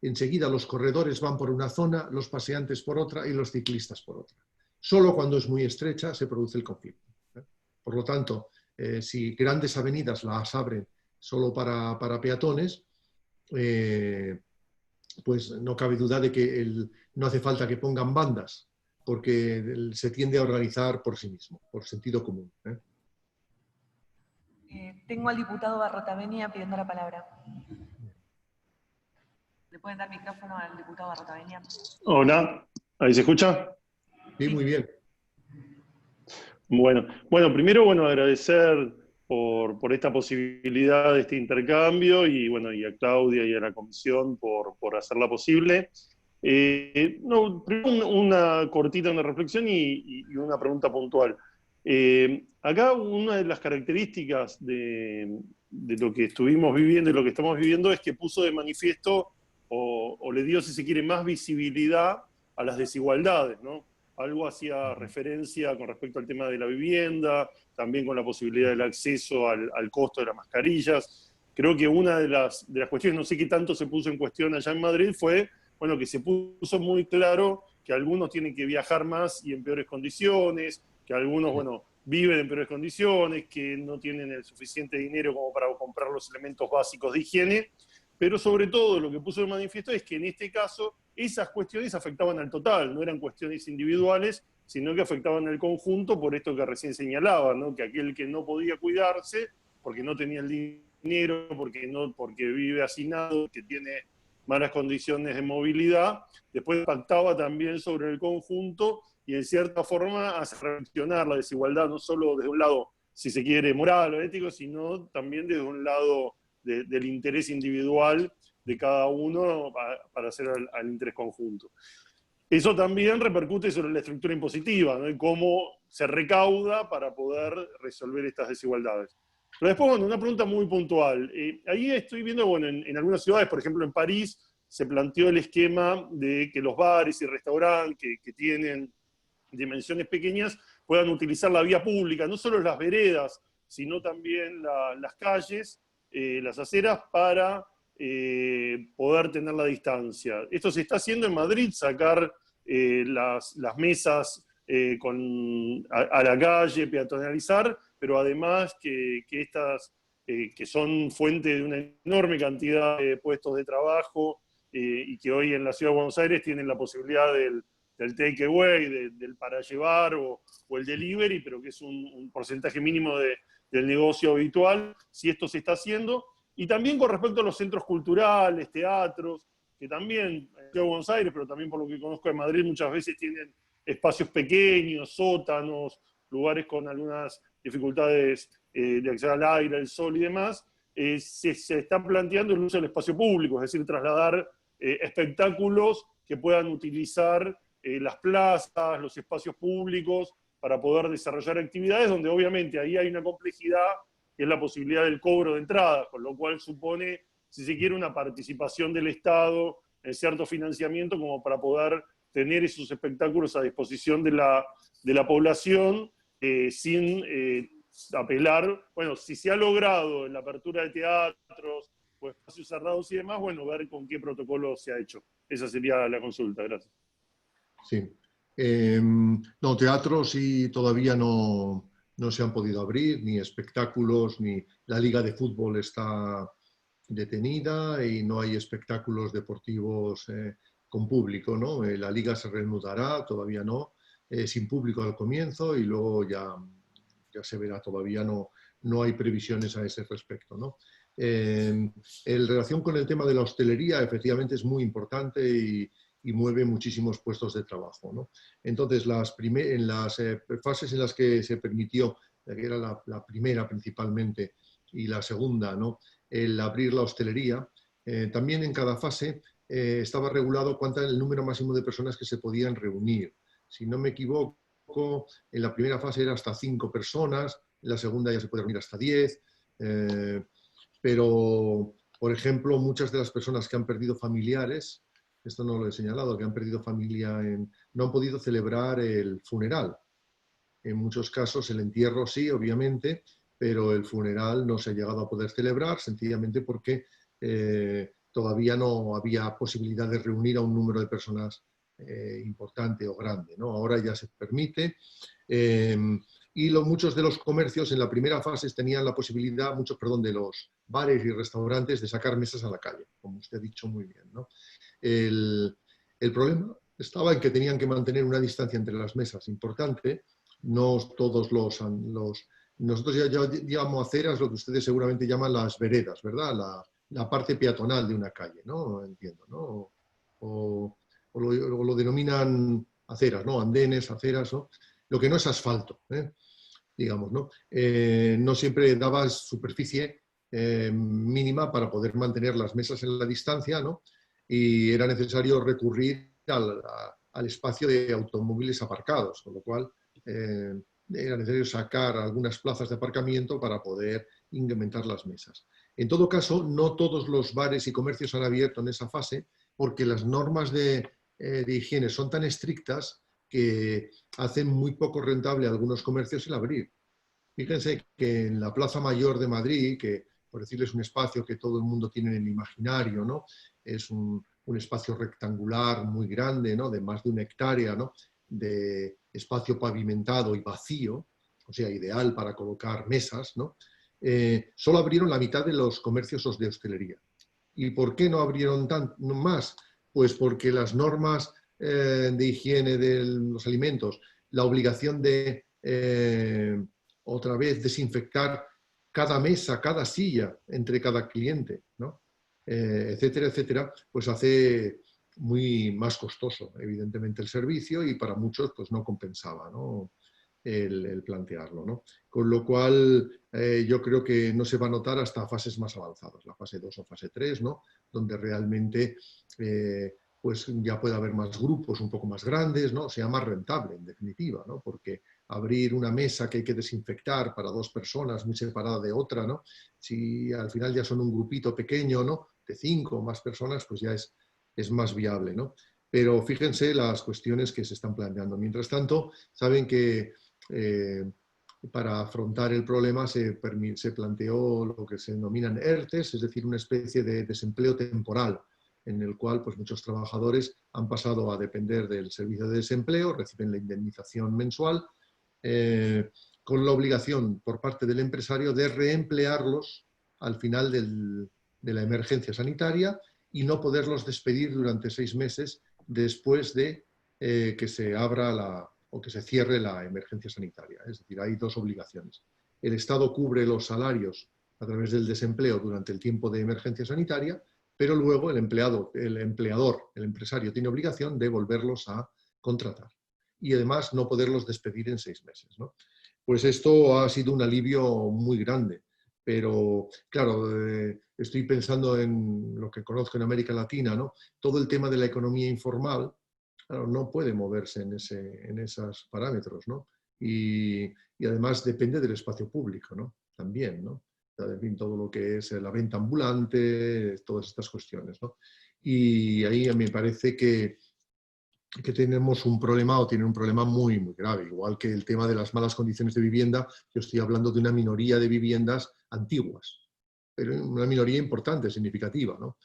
enseguida los corredores van por una zona, los paseantes por otra y los ciclistas por otra. Solo cuando es muy estrecha se produce el conflicto. Por lo tanto, si grandes avenidas las abren solo para peatones, pues no cabe duda de que no hace falta que pongan bandas, porque se tiende a organizar por sí mismo, por sentido común. Tengo al diputado Barrotaveña pidiendo la palabra. ¿Le pueden dar micrófono al diputado Barrotaveña? Hola, ¿ahí se escucha? Sí, muy bien. Bueno, primero, agradecer por esta posibilidad de este intercambio y a Claudia y a la comisión por hacerla posible. Primero una reflexión y una pregunta puntual. Acá una de las características de lo que estuvimos viviendo y lo que estamos viviendo es que puso de manifiesto o le dio, si se quiere, más visibilidad a las desigualdades, ¿no? Algo hacía referencia con respecto al tema de la vivienda, también con la posibilidad del acceso al costo de las mascarillas. Creo que una de las cuestiones, no sé qué tanto se puso en cuestión allá en Madrid, fue que se puso muy claro que algunos tienen que viajar más y en peores condiciones, que algunos, viven en peores condiciones, que no tienen el suficiente dinero como para comprar los elementos básicos de higiene, pero sobre todo lo que puso de manifiesto es que en este caso esas cuestiones afectaban al total, no eran cuestiones individuales, sino que afectaban al conjunto por esto que recién señalaba, ¿no? Que aquel que no podía cuidarse, porque no tenía el dinero, porque vive hacinado, que tiene malas condiciones de movilidad, después impactaba también sobre el conjunto y en cierta forma hace reflexionar la desigualdad, no solo desde un lado, si se quiere, moral o ético, sino también desde un lado del interés individual de cada uno para hacer al interés conjunto. Eso también repercute sobre la estructura impositiva, ¿no? Y cómo se recauda para poder resolver estas desigualdades. Pero después, una pregunta muy puntual. Ahí estoy viendo, en algunas ciudades, por ejemplo en París, se planteó el esquema de que los bares y restaurantes que tienen dimensiones pequeñas puedan utilizar la vía pública, no solo las veredas, sino también las calles, las aceras, para poder tener la distancia. Esto se está haciendo en Madrid, sacar las mesas a la calle, peatonalizar, pero además que estas, que son fuente de una enorme cantidad de puestos de trabajo y que hoy en la Ciudad de Buenos Aires tienen la posibilidad del takeaway, del para llevar o el delivery, pero que es un porcentaje mínimo del negocio habitual, si esto se está haciendo. Y también con respecto a los centros culturales, teatros, que también, en Buenos Aires, pero también por lo que conozco de Madrid, muchas veces tienen espacios pequeños, sótanos, lugares con algunas dificultades de acceder al aire, al sol y demás. Se está planteando el uso del espacio público, es decir, trasladar espectáculos que puedan utilizar las plazas, los espacios públicos, para poder desarrollar actividades donde obviamente ahí hay una complejidad, que es la posibilidad del cobro de entrada, con lo cual supone, si se quiere, una participación del Estado en cierto financiamiento como para poder tener esos espectáculos a disposición de la población sin apelar, bueno, si se ha logrado en la apertura de teatros o espacios cerrados y demás, bueno, ver con qué protocolo se ha hecho. Esa sería la consulta, gracias. Sí. No, teatros sí todavía no se han podido abrir, ni espectáculos, ni la liga de fútbol está detenida y no hay espectáculos deportivos con público, ¿no? La liga se reanudará, todavía no, sin público al comienzo y luego ya se verá, todavía no hay previsiones a ese respecto, ¿no? En relación con el tema de la hostelería, efectivamente es muy importante y mueve muchísimos puestos de trabajo, ¿no? Entonces, en las fases en las que se permitió, que era la primera principalmente y la segunda, ¿no?, el abrir la hostelería, también en cada fase estaba regulado cuánto era el número máximo de personas que se podían reunir. Si no me equivoco, en la primera fase era hasta 5 personas, en la segunda ya se puede reunir hasta 10, pero, por ejemplo, muchas de las personas que han perdido familiares, esto no lo he señalado, que han perdido familia, no han podido celebrar el funeral. En muchos casos el entierro sí, obviamente, pero el funeral no se ha llegado a poder celebrar, sencillamente porque todavía no había posibilidad de reunir a un número de personas importante o grande, ¿no? Ahora ya se permite. Y muchos de los comercios en la primera fase tenían la posibilidad, de los bares y restaurantes, de sacar mesas a la calle, como usted ha dicho muy bien, ¿no? El problema estaba en que tenían que mantener una distancia entre las mesas importante. No todos nosotros ya llamamos aceras lo que ustedes seguramente llaman las veredas, ¿verdad? La parte peatonal de una calle, ¿no? Entiendo, ¿no? O lo denominan aceras, ¿no? Andenes, aceras, ¿no? Lo que no es asfalto, digamos, ¿no? No siempre daba superficie mínima para poder mantener las mesas en la distancia, ¿no? Y era necesario recurrir al espacio de automóviles aparcados, con lo cual era necesario sacar algunas plazas de aparcamiento para poder incrementar las mesas. En todo caso, no todos los bares y comercios han abierto en esa fase porque las normas de higiene son tan estrictas que hacen muy poco rentable a algunos comercios el abrir. Fíjense que en la Plaza Mayor de Madrid, que por decirles un espacio que todo el mundo tiene en el imaginario, ¿no? Es un espacio rectangular muy grande, ¿no? De más de 1 hectárea, ¿no? De espacio pavimentado y vacío, o sea, ideal para colocar mesas, ¿no? Solo abrieron la mitad de los comercios de hostelería. ¿Y por qué no abrieron más? Pues porque las normas de higiene de los alimentos, la obligación de otra vez desinfectar cada mesa, cada silla entre cada cliente, ¿no? Etcétera, etcétera, pues hace muy más costoso, evidentemente, el servicio y para muchos pues no compensaba, ¿no? El plantearlo, ¿no? Con lo cual yo creo que no se va a notar hasta fases más avanzadas, la fase 2 o fase 3, ¿no? Donde realmente pues ya puede haber más grupos un poco más grandes, ¿no? Sea más rentable, en definitiva, ¿no? Porque abrir una mesa que hay que desinfectar para 2 personas muy separada de otra, ¿no? Si al final ya son un grupito pequeño, ¿no? De 5 o más personas, pues ya es más viable, ¿no? Pero fíjense las cuestiones que se están planteando. Mientras tanto, saben que para afrontar el problema se planteó lo que se denominan ERTES, es decir, una especie de desempleo temporal, en el cual pues, muchos trabajadores han pasado a depender del servicio de desempleo, reciben la indemnización mensual, con la obligación por parte del empresario de reemplearlos al final de la emergencia sanitaria y no poderlos despedir durante 6 meses después de que se abra o que se cierre la emergencia sanitaria. Es decir, hay dos obligaciones. El Estado cubre los salarios a través del desempleo durante el tiempo de emergencia sanitaria, pero luego el empresario tiene obligación de volverlos a contratar y además no poderlos despedir en 6 meses, ¿no? Pues esto ha sido un alivio muy grande, pero claro, estoy pensando en lo que conozco en América Latina, ¿no? Todo el tema de la economía informal, claro, no puede moverse en esos parámetros, ¿no? Y además depende del espacio público, ¿no? También, ¿no? En fin, todo lo que es la venta ambulante, todas estas cuestiones, ¿no? Y ahí me parece que tenemos un problema, o tienen un problema muy, muy grave, igual que el tema de las malas condiciones de vivienda. Yo estoy hablando de una minoría de viviendas antiguas, pero una minoría importante, significativa, ¿no?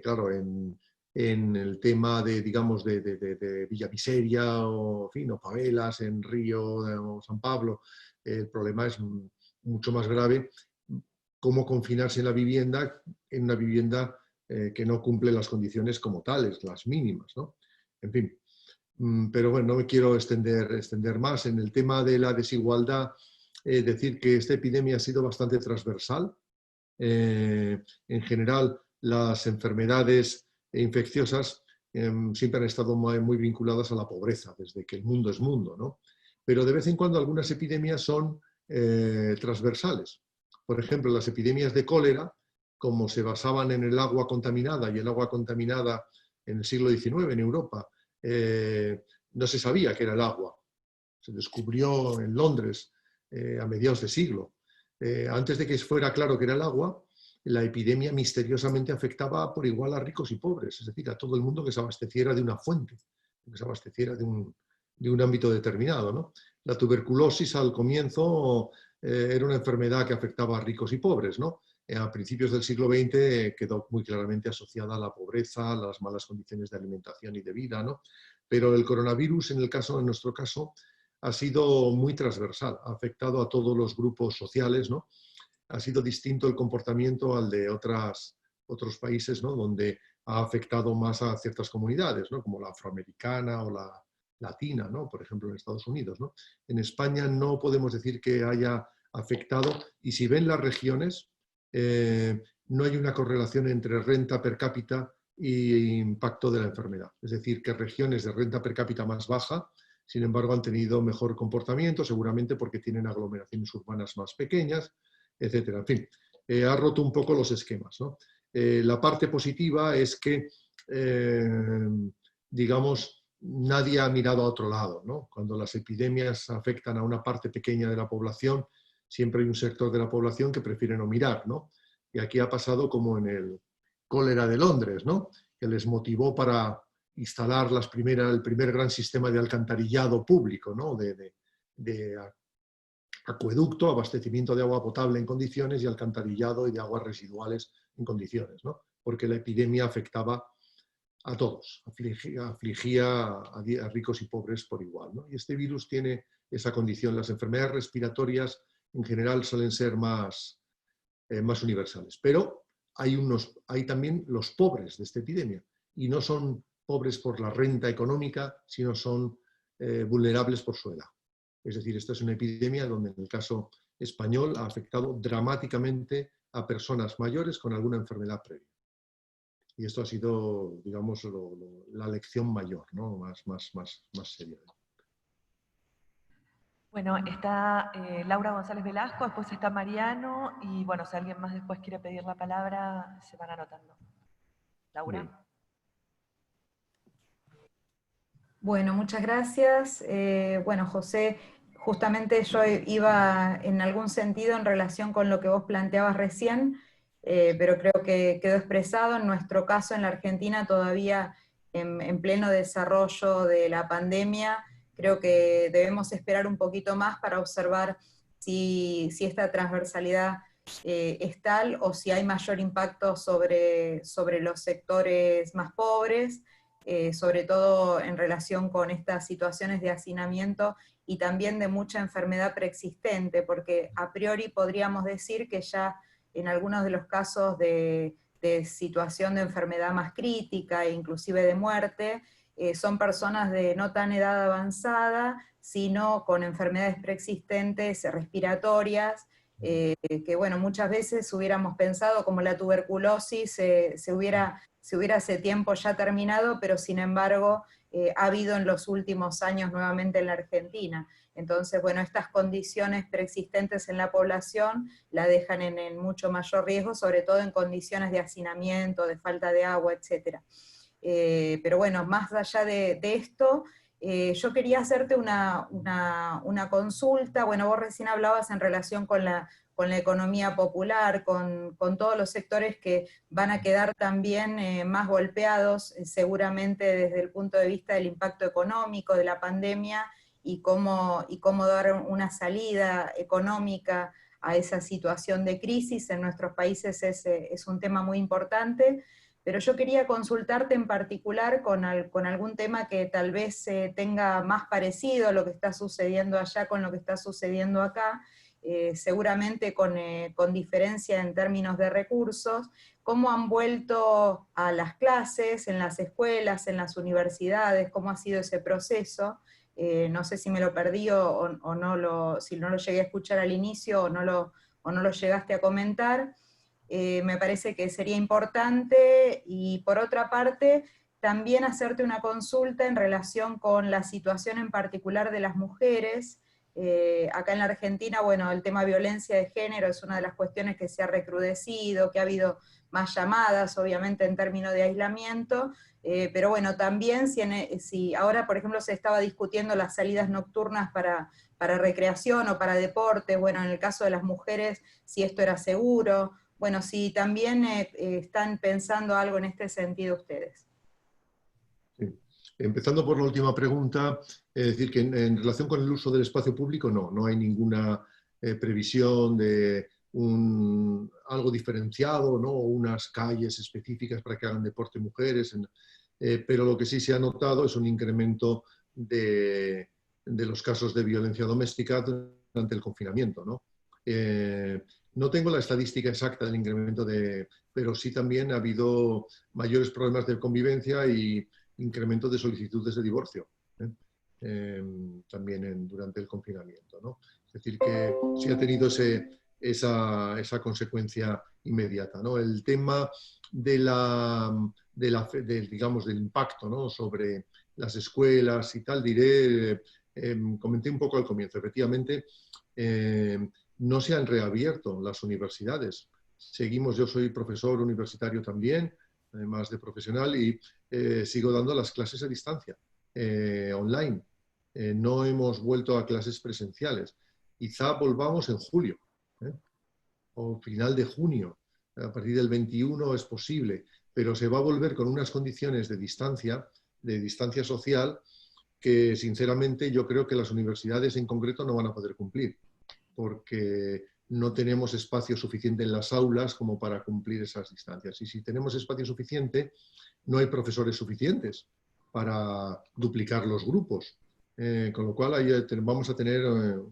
Claro, en el tema de, digamos, de Villa Miseria o, en fin, o Favelas, en Río o San Pablo, el problema es mucho más grave. Cómo confinarse en en una vivienda que no cumple las condiciones como tales, las mínimas, ¿no? En fin. Pero bueno, no me quiero extender más. En el tema de la desigualdad, decir que esta epidemia ha sido bastante transversal. En general, las enfermedades infecciosas siempre han estado muy vinculadas a la pobreza, desde que el mundo es mundo, ¿no? Pero de vez en cuando algunas epidemias son transversales. Por ejemplo, las epidemias de cólera, como se basaban en el agua contaminada, y el agua contaminada en el siglo XIX en Europa, no se sabía qué era el agua. Se descubrió en Londres a mediados de siglo. Antes de que fuera claro que era el agua, la epidemia misteriosamente afectaba por igual a ricos y pobres, es decir, a todo el mundo que se abasteciera de una fuente, que se abasteciera de un ámbito determinado, ¿no? La tuberculosis al comienzo era una enfermedad que afectaba a ricos y pobres, ¿no? A principios del siglo XX quedó muy claramente asociada a la pobreza, a las malas condiciones de alimentación y de vida, ¿no? Pero el coronavirus, en nuestro caso, ha sido muy transversal, ha afectado a todos los grupos sociales, ¿no? Ha sido distinto el comportamiento al de otros países, ¿no? Donde ha afectado más a ciertas comunidades, ¿no? Como la afroamericana o la latina, ¿no? Por ejemplo, en Estados Unidos, ¿no? En España no podemos decir que haya afectado, y si ven las regiones, no hay una correlación entre renta per cápita y impacto de la enfermedad. Es decir, que regiones de renta per cápita más baja, sin embargo, han tenido mejor comportamiento, seguramente porque tienen aglomeraciones urbanas más pequeñas, etcétera. En fin, ha roto un poco los esquemas, ¿no? La parte positiva es que, digamos, nadie ha mirado a otro lado, ¿no? Cuando las epidemias afectan a una parte pequeña de la población, siempre hay un sector de la población que prefiere no mirar, ¿no? Y aquí ha pasado como en el cólera de Londres, ¿no? Que les motivó para instalar el primer gran sistema de alcantarillado público, ¿no? De acueducto, abastecimiento de agua potable en condiciones y alcantarillado y de aguas residuales en condiciones, ¿no? Porque la epidemia afectaba a todos, afligía a ricos y pobres por igual, ¿no? Y este virus tiene esa condición. Las enfermedades respiratorias en general suelen ser más universales, pero hay también los pobres de esta epidemia, y no son pobres por la renta económica, sino son vulnerables por su edad. Es decir, esta es una epidemia donde en el caso español ha afectado dramáticamente a personas mayores con alguna enfermedad previa. Y esto ha sido, digamos, la lección mayor, ¿no? más seria. Bueno, está Laura González Velasco, después está Mariano, y bueno, si alguien más después quiere pedir la palabra, se van anotando. Laura. Bien. Bueno, muchas gracias. Bueno, José, justamente yo iba en algún sentido en relación con lo que vos planteabas recién, pero creo que quedó expresado. En nuestro caso, en la Argentina, todavía en pleno desarrollo de la pandemia, creo que debemos esperar un poquito más para observar si esta transversalidad es tal o si hay mayor impacto sobre los sectores más pobres, sobre todo en relación con estas situaciones de hacinamiento y también de mucha enfermedad preexistente, porque a priori podríamos decir que ya en algunos de los casos de situación de enfermedad más crítica e inclusive de muerte, son personas de no tan edad avanzada, sino con enfermedades preexistentes respiratorias, que bueno, muchas veces hubiéramos pensado como la tuberculosis se hubiera hace tiempo ya terminado, pero sin embargo ha habido en los últimos años nuevamente en la Argentina. Entonces, bueno, estas condiciones preexistentes en la población la dejan en mucho mayor riesgo, sobre todo en condiciones de hacinamiento, de falta de agua, etc. Pero bueno, más allá de esto, yo quería hacerte una consulta. Bueno, vos recién hablabas en relación con la economía popular, con todos los sectores que van a quedar también más golpeados, seguramente desde el punto de vista del impacto económico de la pandemia, y cómo dar una salida económica a esa situación de crisis en nuestros países es un tema muy importante. Pero yo quería consultarte en particular con algún tema que tal vez tenga más parecido a lo que está sucediendo allá con lo que está sucediendo acá, seguramente con diferencia en términos de recursos. ¿Cómo han vuelto a las clases, en las escuelas, en las universidades? ¿Cómo ha sido ese proceso? No sé si me lo perdí o no si no lo llegué a escuchar al inicio o no lo llegaste a comentar. Me parece que sería importante, y por otra parte, también hacerte una consulta en relación con la situación en particular de las mujeres. Acá en la Argentina, bueno, el tema violencia de género es una de las cuestiones que se ha recrudecido, que ha habido más llamadas, obviamente en términos de aislamiento, pero bueno, también si ahora, por ejemplo, se estaba discutiendo las salidas nocturnas para recreación o para deporte, bueno, en el caso de las mujeres, si esto era seguro. Bueno, si también están pensando algo en este sentido ustedes. Sí. Empezando por la última pregunta, es decir, que en relación con el uso del espacio público, no hay ninguna previsión de algo diferenciado, ¿no? O unas calles específicas para que hagan deporte mujeres, pero lo que sí se ha notado es un incremento de los casos de violencia doméstica durante el confinamiento, ¿no? No tengo la estadística exacta del incremento pero sí también ha habido mayores problemas de convivencia y incremento de solicitudes de divorcio, también durante el confinamiento, ¿no? Es decir, que sí ha tenido esa consecuencia inmediata, ¿no? El tema digamos, del impacto, ¿no? Sobre las escuelas y tal, comenté un poco al comienzo, efectivamente, no se han reabierto las universidades. Yo soy profesor universitario también, además de profesional, y sigo dando las clases a distancia, online. No hemos vuelto a clases presenciales. Quizá volvamos en julio, o final de junio. A partir del 21 es posible, pero se va a volver con unas condiciones de distancia social, que sinceramente yo creo que las universidades en concreto no van a poder cumplir, porque no tenemos espacio suficiente en las aulas como para cumplir esas distancias. Y si tenemos espacio suficiente, no hay profesores suficientes para duplicar los grupos. Con lo cual ahí vamos a tener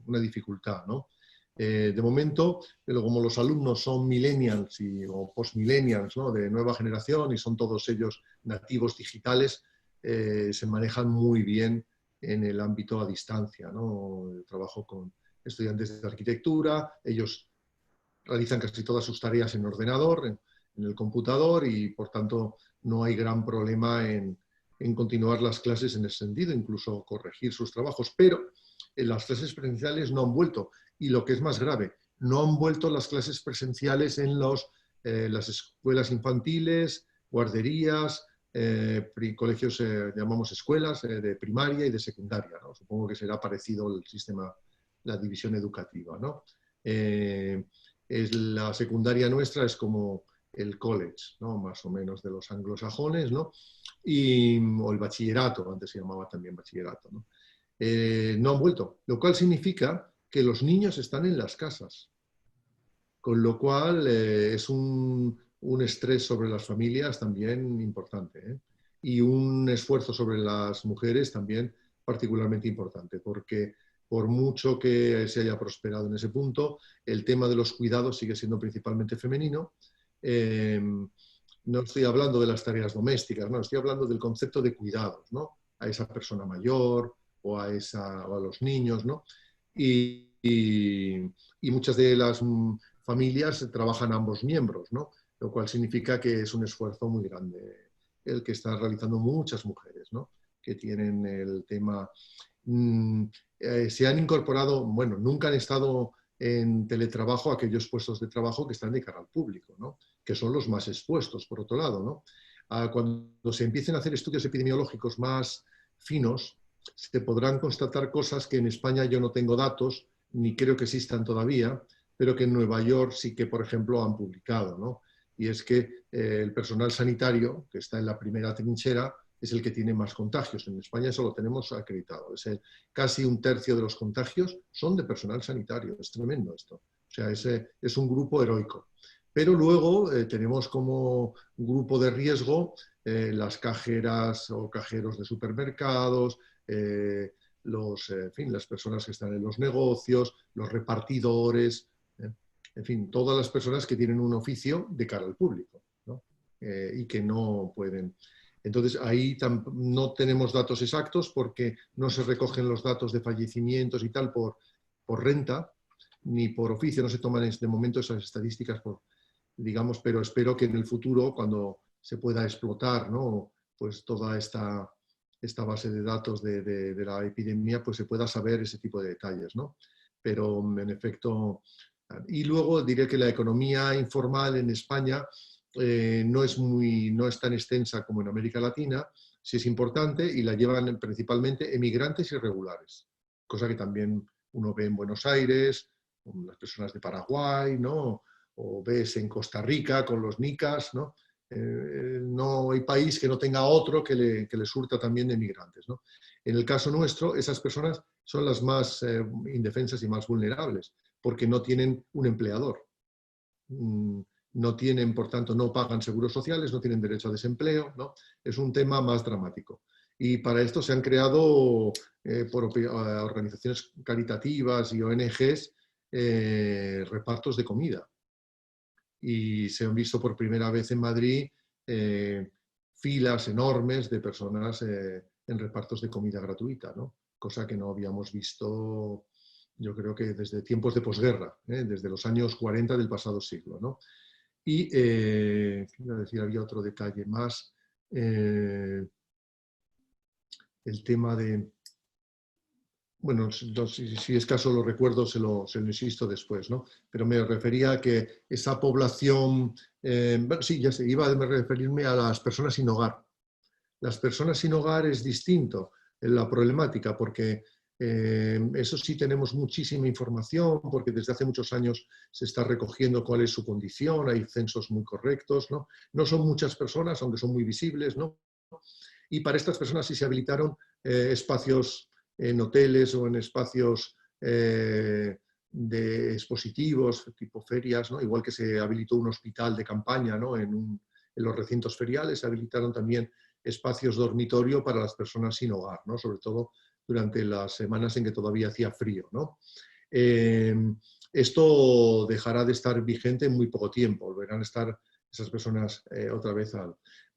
una dificultad, ¿no? De momento, pero como los alumnos son millennials o postmillennials, ¿no? De nueva generación, y son todos ellos nativos digitales, se manejan muy bien en el ámbito a distancia, ¿no? El trabajo con estudiantes de arquitectura, ellos realizan casi todas sus tareas en ordenador, en el computador, y por tanto no hay gran problema en continuar las clases en ese sentido, incluso corregir sus trabajos, pero las clases presenciales no han vuelto, y lo que es más grave, no han vuelto las clases presenciales en las escuelas infantiles, guarderías, colegios, llamamos escuelas de primaria y de secundaria, ¿no? Supongo que será parecido el sistema, la división educativa, ¿no? La secundaria nuestra es como el college, ¿no? Más o menos de los anglosajones, ¿no? O el bachillerato, antes se llamaba también bachillerato, ¿no? No han vuelto, lo cual significa que los niños están en las casas, con lo cual es un estrés sobre las familias también importante, ¿eh? Y un esfuerzo sobre las mujeres también particularmente importante, porque por mucho que se haya prosperado en ese punto, el tema de los cuidados sigue siendo principalmente femenino, no estoy hablando de las tareas domésticas, no, estoy hablando del concepto de cuidados, ¿no? A esa persona mayor o a los niños, ¿no? Y muchas de las familias trabajan ambos miembros, ¿no? Lo cual significa que es un esfuerzo muy grande el que están realizando muchas mujeres, ¿no? Que tienen el tema... se han incorporado, bueno, nunca han estado en teletrabajo aquellos puestos de trabajo que están de cara al público, ¿no? Que son los más expuestos, por otro lado, ¿no? Cuando se empiecen a hacer estudios epidemiológicos más finos, se podrán constatar cosas que en España yo no tengo datos, ni creo que existan todavía, pero que en Nueva York sí que, por ejemplo, han publicado, ¿no? Y es que el personal sanitario, que está en la primera trinchera, es el que tiene más contagios. En España eso lo tenemos acreditado. Casi un tercio de los contagios son de personal sanitario. Es tremendo esto. O sea, es un grupo heroico. Pero luego tenemos como grupo de riesgo las cajeras o cajeros de supermercados, en fin, las personas que están en los negocios, los repartidores, en fin, todas las personas que tienen un oficio de cara al público, ¿no? Y que no pueden... Entonces, ahí no tenemos datos exactos porque no se recogen los datos de fallecimientos y tal por renta ni por oficio, no se toman de momento esas estadísticas, digamos, pero espero que en el futuro, cuando se pueda explotar, ¿no? Pues toda esta base de datos de la epidemia, pues se pueda saber ese tipo de detalles, ¿no? Pero, en efecto... Y luego diré que la economía informal en España no es tan extensa como en América Latina, sí es importante y la llevan principalmente emigrantes irregulares, cosa que también uno ve en Buenos Aires, con las personas de Paraguay, ¿no? O ves en Costa Rica con los nicas, ¿no? No hay país que no tenga otro que le surta también de emigrantes, ¿no? En el caso nuestro, esas personas son las más indefensas y más vulnerables, porque no tienen un empleador. No tienen, por tanto, no pagan seguros sociales, no tienen derecho a desempleo, ¿no? Es un tema más dramático. Y para esto se han creado por organizaciones caritativas y ONGs repartos de comida. Y se han visto por primera vez en Madrid filas enormes de personas en repartos de comida gratuita, ¿no? Cosa que no habíamos visto, yo creo que desde tiempos de posguerra, desde los años 40 del pasado siglo, ¿no? Y, quiero decir, había otro detalle más, el tema de... Bueno, si es caso lo recuerdo, se lo insisto después, ¿no? Pero me refería a que esa población... bueno, sí, ya sé, iba a referirme a las personas sin hogar. Las personas sin hogar es distinto en la problemática, porque eso sí tenemos muchísima información, porque desde hace muchos años se está recogiendo cuál es su condición, hay censos muy correctos, ¿no? No son muchas personas, aunque son muy visibles, ¿no? Y para estas personas sí se habilitaron espacios en hoteles o en espacios de expositivos, tipo ferias, ¿no? Igual que se habilitó un hospital de campaña, ¿no? En los recintos feriales se habilitaron también espacios dormitorio para las personas sin hogar, ¿no? Sobre todo durante las semanas en que todavía hacía frío, ¿no? Esto dejará de estar vigente en muy poco tiempo, volverán a estar esas personas otra vez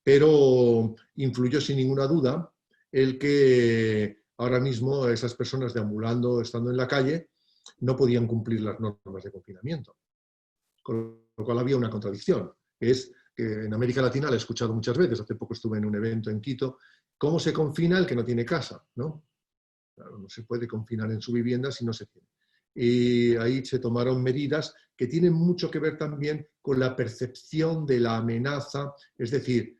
Pero influyó sin ninguna duda el que ahora mismo esas personas deambulando, estando en la calle, no podían cumplir las normas de confinamiento. Con lo cual había una contradicción, que es que en América Latina la he escuchado muchas veces, hace poco estuve en un evento en Quito, ¿cómo se confina el que no tiene casa? ¿No? Claro, no se puede confinar en su vivienda si no se tiene. Y ahí se tomaron medidas que tienen mucho que ver también con la percepción de la amenaza, es decir,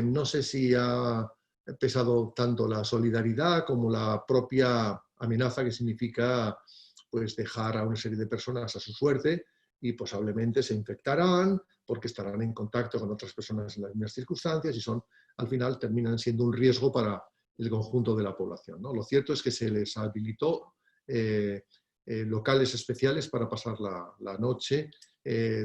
no sé si ha pesado tanto la solidaridad como la propia amenaza que significa pues, dejar a una serie de personas a su suerte y posiblemente se infectarán porque estarán en contacto con otras personas en las mismas circunstancias y al final terminan siendo un riesgo para el conjunto de la población, ¿no? Lo cierto es que se les habilitó locales especiales para pasar la noche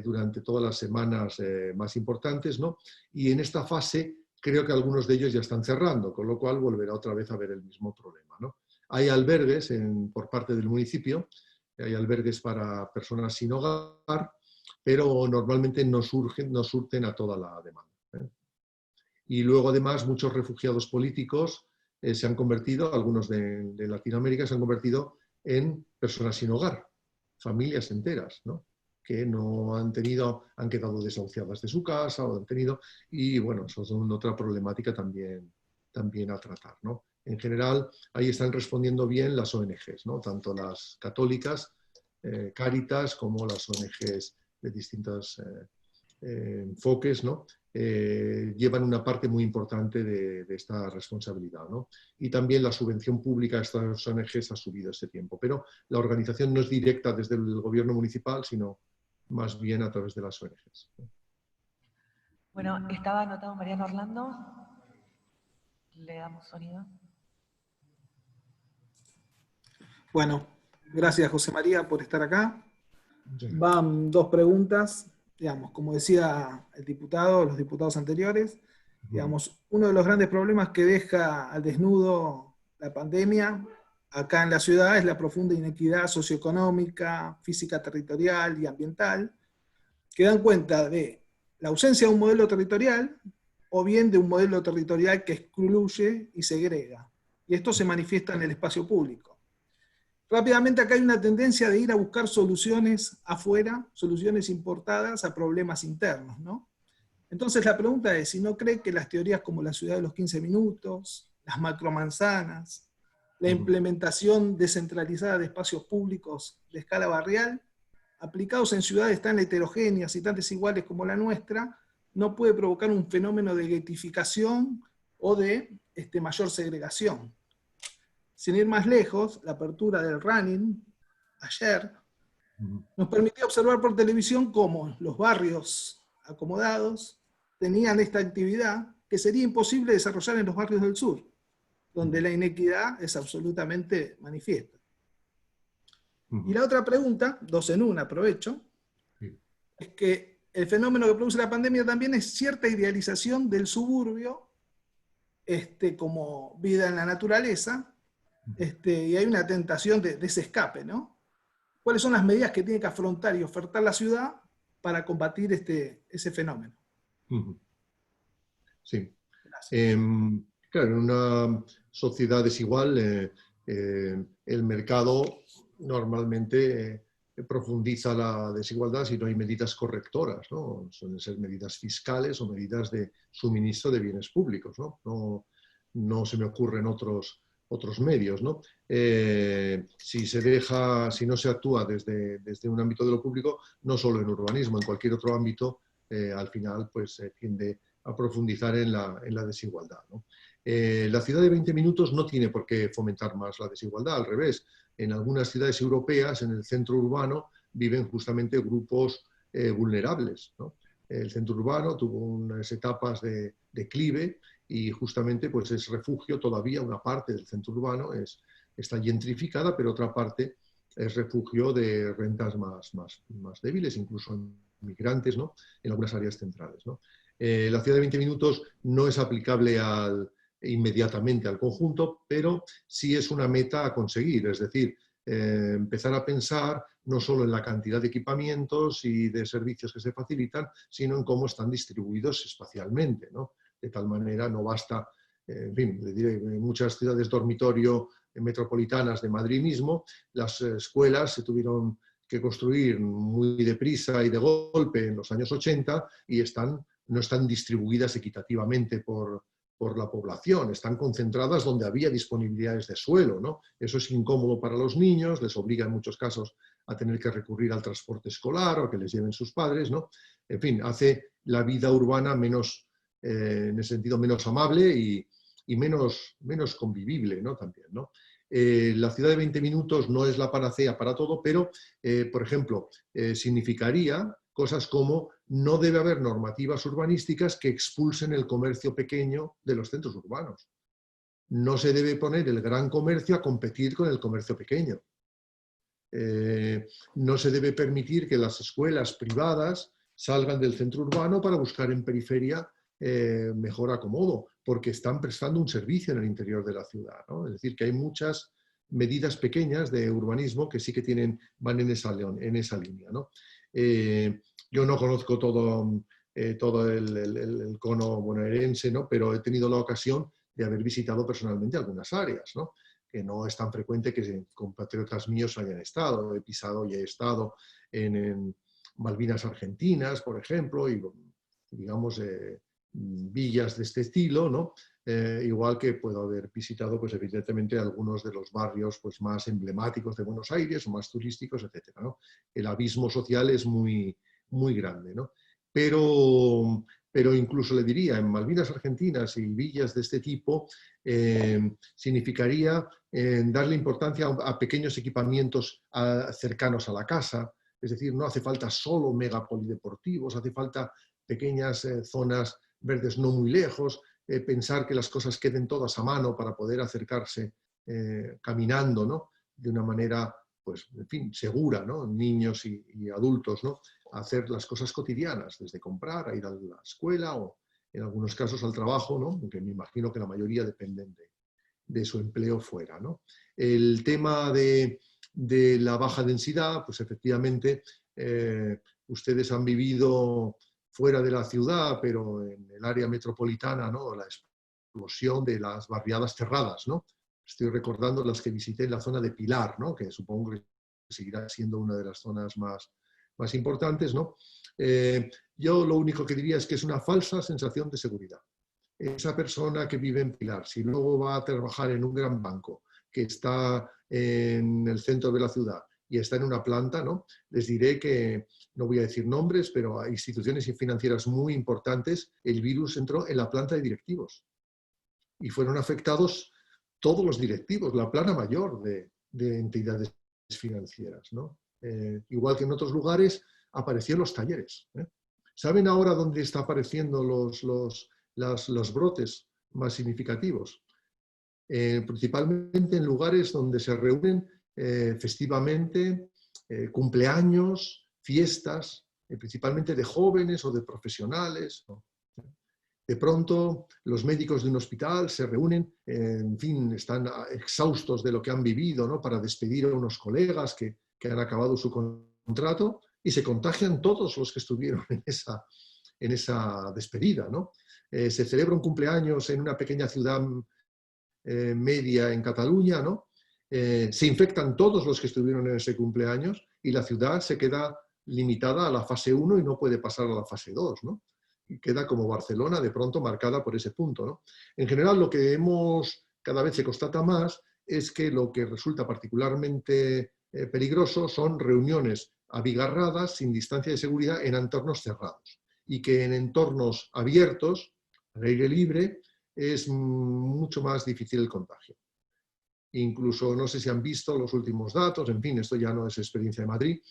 durante todas las semanas más importantes, ¿no? Y en esta fase creo que algunos de ellos ya están cerrando, con lo cual volverá otra vez a haber el mismo problema, ¿no? Hay albergues por parte del municipio, hay albergues para personas sin hogar, pero normalmente no surten a toda la demanda. Y luego, además, muchos refugiados políticos se han convertido, algunos de Latinoamérica, se han convertido en personas sin hogar, familias enteras, ¿no? Que no han quedado desahuciadas de su casa, o han tenido, y bueno, eso es otra problemática también a tratar, ¿no? En general, ahí están respondiendo bien las ONGs, ¿no? Tanto las católicas, Cáritas, como las ONGs de distintos enfoques, ¿no? Llevan una parte muy importante de esta responsabilidad, ¿no? Y también la subvención pública a estas ONGs ha subido este tiempo, pero la organización no es directa desde el gobierno municipal, sino más bien a través de las ONGs. Bueno, estaba anotado Mariano Orlando. Le damos sonido. Bueno, gracias José María por estar acá. Van dos preguntas, digamos, como decía el diputado, los diputados anteriores, digamos, uno de los grandes problemas que deja al desnudo la pandemia acá en la ciudad es la profunda inequidad socioeconómica, física, territorial y ambiental, que dan cuenta de la ausencia de un modelo territorial o bien de un modelo territorial que excluye y segrega. Y esto se manifiesta en el espacio público. Rápidamente acá hay una tendencia de ir a buscar soluciones afuera, soluciones importadas a problemas internos, ¿no? Entonces la pregunta es, si no cree que las teorías como la ciudad de los 15 minutos, las macromanzanas, la implementación descentralizada de espacios públicos de escala barrial, aplicados en ciudades tan heterogéneas y tan desiguales como la nuestra, no puede provocar un fenómeno de guetificación o de mayor segregación? Sin ir más lejos, la apertura del running ayer nos permitió observar por televisión cómo los barrios acomodados tenían esta actividad que sería imposible desarrollar en los barrios del sur, donde la inequidad es absolutamente manifiesta. Y la otra pregunta, dos en una, aprovecho, es que el fenómeno que produce la pandemia también es cierta idealización del suburbio como vida en la naturaleza, y hay una tentación de ese escape, ¿no? ¿Cuáles son las medidas que tiene que afrontar y ofertar la ciudad para combatir ese fenómeno? Sí. Claro, en una sociedad desigual, el mercado normalmente profundiza la desigualdad si no hay medidas correctoras, ¿no? Suelen ser medidas fiscales o medidas de suministro de bienes públicos, ¿no? No se me ocurren otros medios, ¿no? Si no se actúa desde un ámbito de lo público, no solo en urbanismo, en cualquier otro ámbito, al final pues tiende a profundizar en la desigualdad, ¿no? La ciudad de 20 minutos no tiene por qué fomentar más la desigualdad, al revés. En algunas ciudades europeas, en el centro urbano, viven justamente grupos vulnerables, ¿no? El centro urbano tuvo unas etapas de declive y justamente pues es refugio todavía, una parte del centro urbano está gentrificada, pero otra parte es refugio de rentas más débiles, incluso migrantes, ¿no? En algunas áreas centrales, ¿no? La ciudad de 20 minutos no es aplicable inmediatamente al conjunto, pero sí es una meta a conseguir, es decir, empezar a pensar no solo en la cantidad de equipamientos y de servicios que se facilitan, sino en cómo están distribuidos espacialmente, ¿no? De tal manera no basta, en fin, le diré, en muchas ciudades dormitorio metropolitanas de Madrid mismo, las escuelas se tuvieron que construir muy deprisa y de golpe en los años 80 y no están distribuidas equitativamente por la población, están concentradas donde había disponibilidades de suelo, ¿no? Eso es incómodo para los niños, les obliga en muchos casos a tener que recurrir al transporte escolar o que les lleven sus padres, ¿no? En fin, hace la vida urbana menos, en ese sentido, menos amable y menos convivible, ¿no? También, ¿no? La ciudad de 20 minutos no es la panacea para todo, pero, por ejemplo, significaría cosas como no debe haber normativas urbanísticas que expulsen el comercio pequeño de los centros urbanos. No se debe poner el gran comercio a competir con el comercio pequeño. No se debe permitir que las escuelas privadas salgan del centro urbano para buscar en periferia mejor acomodo, porque están prestando un servicio en el interior de la ciudad, ¿no? Es decir, que hay muchas medidas pequeñas de urbanismo que sí que van en esa línea, ¿no? Yo no conozco todo el cono bonaerense, ¿no? Pero he tenido la ocasión de haber visitado personalmente algunas áreas, ¿no? Que no es tan frecuente que compatriotas míos hayan estado. He pisado y he estado en Malvinas Argentinas, por ejemplo, y digamos villas de este estilo, ¿no? Igual que puedo haber visitado, pues evidentemente, algunos de los barrios pues, más emblemáticos de Buenos Aires o más turísticos, etcétera, ¿no? El abismo social es muy, muy grande, ¿no? Pero incluso le diría, en Malvinas Argentinas y villas de este tipo, significaría darle importancia a pequeños equipamientos cercanos a la casa. Es decir, no hace falta solo megapolideportivos, hace falta pequeñas zonas verdes no muy lejos, pensar que las cosas queden todas a mano para poder acercarse caminando, ¿no? De una manera, pues, en fin, segura, ¿no? Niños y adultos, ¿no? A hacer las cosas cotidianas, desde comprar, a ir a la escuela o en algunos casos al trabajo, ¿no? Aunque me imagino que la mayoría dependen de su empleo fuera, ¿no? El tema de la baja densidad, pues efectivamente ustedes han vivido fuera de la ciudad, pero en el área metropolitana, ¿no? La explosión de las barriadas cerradas, ¿no? Estoy recordando las que visité en la zona de Pilar, ¿no? Que supongo que seguirá siendo una de las zonas más importantes, ¿no? Yo lo único que diría es que es una falsa sensación de seguridad. Esa persona que vive en Pilar, si luego va a trabajar en un gran banco que está en el centro de la ciudad y está en una planta, ¿no? Les diré que, no voy a decir nombres, pero hay instituciones financieras muy importantes, el virus entró en la planta de directivos y fueron afectados todos los directivos, la plana mayor de entidades financieras, ¿no? Igual que en otros lugares, aparecieron los talleres. ¿Saben ahora dónde están apareciendo los brotes más significativos? Principalmente en lugares donde se reúnen festivamente, cumpleaños, fiestas, principalmente de jóvenes o de profesionales, ¿no? De pronto, los médicos de un hospital se reúnen, en fin, están exhaustos de lo que han vivido, ¿no? Para despedir a unos colegas que han acabado su contrato y se contagian todos los que estuvieron en esa despedida, ¿no? Se celebra un cumpleaños en una pequeña ciudad media en Cataluña, ¿no? Se infectan todos los que estuvieron en ese cumpleaños y la ciudad se queda limitada a la fase 1 y no puede pasar a la fase 2, ¿no? Y queda como Barcelona de pronto marcada por ese punto, ¿no? En general, lo que cada vez se constata más es que lo que resulta particularmente peligroso son reuniones abigarradas, sin distancia de seguridad, en entornos cerrados. Y que en entornos abiertos, al aire libre, es mucho más difícil el contagio. Incluso, no sé si han visto los últimos datos, en fin, esto ya no es experiencia de Madrid,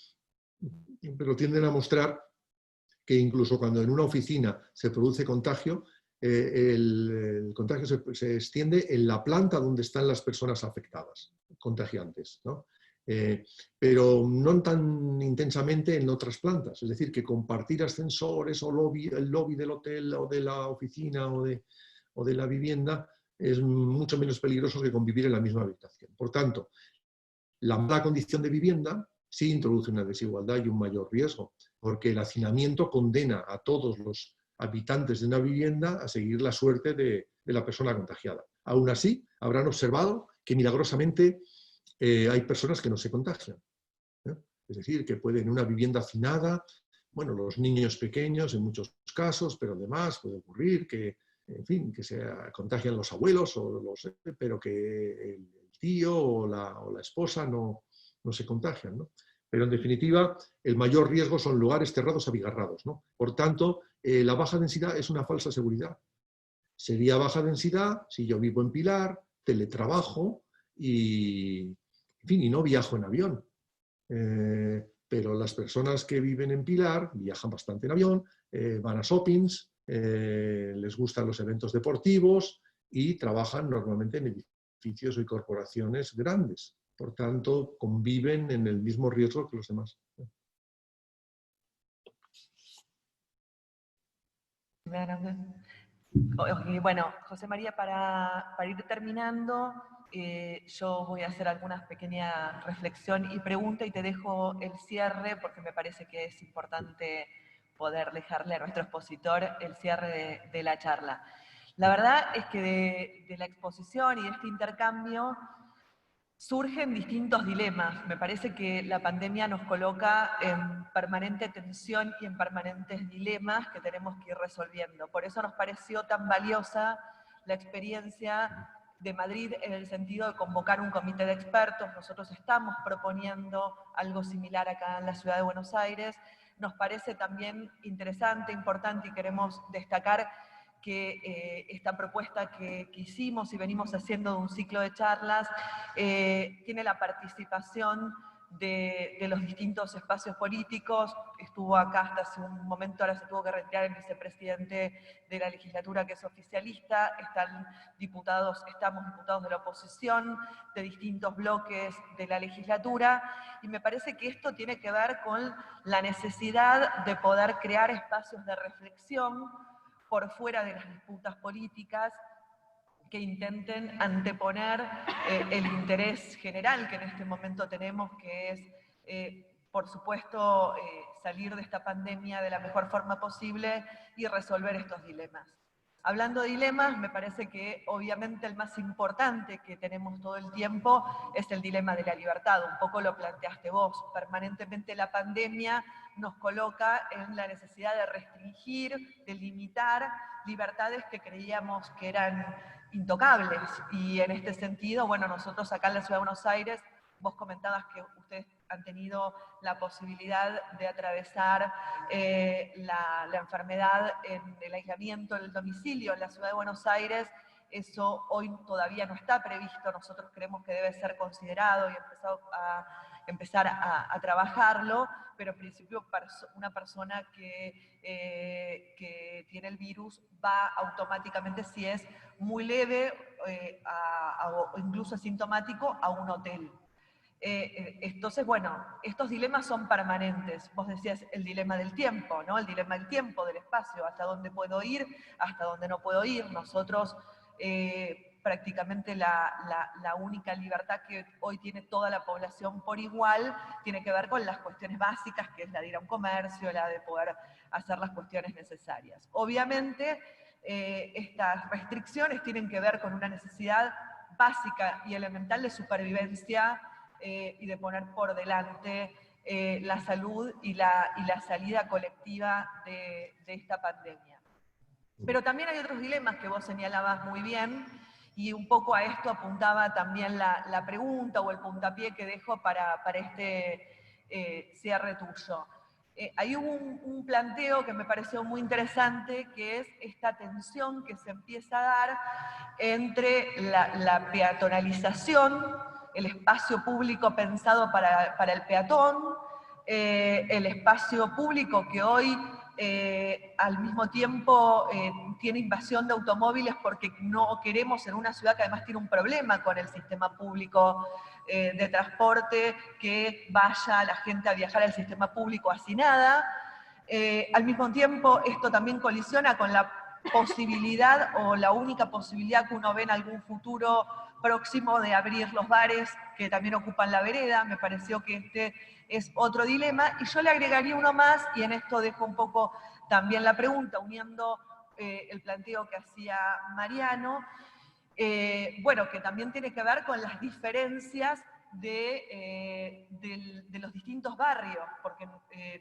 pero tienden a mostrar que incluso cuando en una oficina se produce contagio, el contagio se extiende en la planta donde están las personas afectadas, contagiantes, ¿no? Pero no tan intensamente en otras plantas. Es decir, que compartir ascensores o el lobby del hotel o de la oficina o de la vivienda es mucho menos peligroso que convivir en la misma habitación. Por tanto, la mala condición de vivienda sí introduce una desigualdad y un mayor riesgo, porque el hacinamiento condena a todos los habitantes de una vivienda a seguir la suerte de la persona contagiada. Aún así, habrán observado que milagrosamente hay personas que no se contagian. Es decir, que pueden en una vivienda hacinada, bueno, los niños pequeños en muchos casos, pero además puede ocurrir que, en fin, que se contagian los abuelos, pero que el tío o la esposa no se contagian, ¿no? Pero en definitiva, el mayor riesgo son lugares cerrados abigarrados, ¿no? Por tanto, la baja densidad es una falsa seguridad. Sería baja densidad si yo vivo en Pilar, teletrabajo y, en fin, y no viajo en avión. Pero las personas que viven en Pilar viajan bastante en avión, van a shoppings, les gustan los eventos deportivos y trabajan normalmente en edificios y corporaciones grandes. Por tanto, conviven en el mismo riesgo que los demás. Bueno, José María, para ir terminando, yo voy a hacer algunas pequeñas reflexión y pregunta y te dejo el cierre porque me parece que es importante poder dejarle a nuestro expositor el cierre de la charla. La verdad es que de la exposición y de este intercambio surgen distintos dilemas. Me parece que la pandemia nos coloca en permanente tensión y en permanentes dilemas que tenemos que ir resolviendo. Por eso nos pareció tan valiosa la experiencia de Madrid en el sentido de convocar un comité de expertos. Nosotros estamos proponiendo algo similar acá en la ciudad de Buenos Aires. Nos parece también interesante, importante, y queremos destacar que esta propuesta que hicimos y venimos haciendo de un ciclo de charlas tiene la participación de los distintos espacios políticos. Estuvo acá hasta hace un momento, ahora se tuvo que retirar el vicepresidente de la legislatura, que es oficialista. Estamos diputados de la oposición, de distintos bloques de la legislatura, y me parece que esto tiene que ver con la necesidad de poder crear espacios de reflexión por fuera de las disputas políticas que intenten anteponer el interés general que en este momento tenemos, que es, por supuesto, salir de esta pandemia de la mejor forma posible y resolver estos dilemas. Hablando de dilemas, me parece que obviamente el más importante que tenemos todo el tiempo es el dilema de la libertad. Un poco lo planteaste vos. Permanentemente la pandemia nos coloca en la necesidad de restringir, de limitar libertades que creíamos que eran intocables. Y en este sentido, bueno, nosotros acá en la Ciudad de Buenos Aires, vos comentabas que ustedes han tenido la posibilidad de atravesar la enfermedad en el aislamiento, en el domicilio en la Ciudad de Buenos Aires. Eso hoy todavía no está previsto, nosotros creemos que debe ser considerado y empezar a trabajarlo, pero en principio una persona que tiene el virus va automáticamente, si es muy leve o incluso asintomático, a un hotel. Entonces, bueno, estos dilemas son permanentes. Vos decías el dilema del tiempo, ¿no? El dilema del tiempo, del espacio, hasta dónde puedo ir, hasta dónde no puedo ir. Nosotros prácticamente la única libertad que hoy tiene toda la población por igual tiene que ver con las cuestiones básicas, que es la de ir a un comercio, la de poder hacer las cuestiones necesarias. Obviamente, estas restricciones tienen que ver con una necesidad básica y elemental de supervivencia y de poner por delante la salud y la salida colectiva de esta pandemia. Pero también hay otros dilemas que vos señalabas muy bien, y un poco a esto apuntaba también la pregunta o el puntapié que dejo para este cierre tuyo. Hay un planteo que me pareció muy interesante, que es esta tensión que se empieza a dar entre la peatonalización, el espacio público pensado para el peatón, el espacio público que hoy al mismo tiempo tiene invasión de automóviles porque no queremos en una ciudad que además tiene un problema con el sistema público de transporte, que vaya la gente a viajar al sistema público hacinada. Al mismo tiempo, esto también colisiona con la posibilidad o la única posibilidad que uno ve en algún futuro próximo de abrir los bares que también ocupan la vereda. Me pareció que este es otro dilema, y yo le agregaría uno más, y en esto dejo un poco también la pregunta, uniendo el planteo que hacía Mariano, bueno, que también tiene que ver con las diferencias de los distintos barrios, porque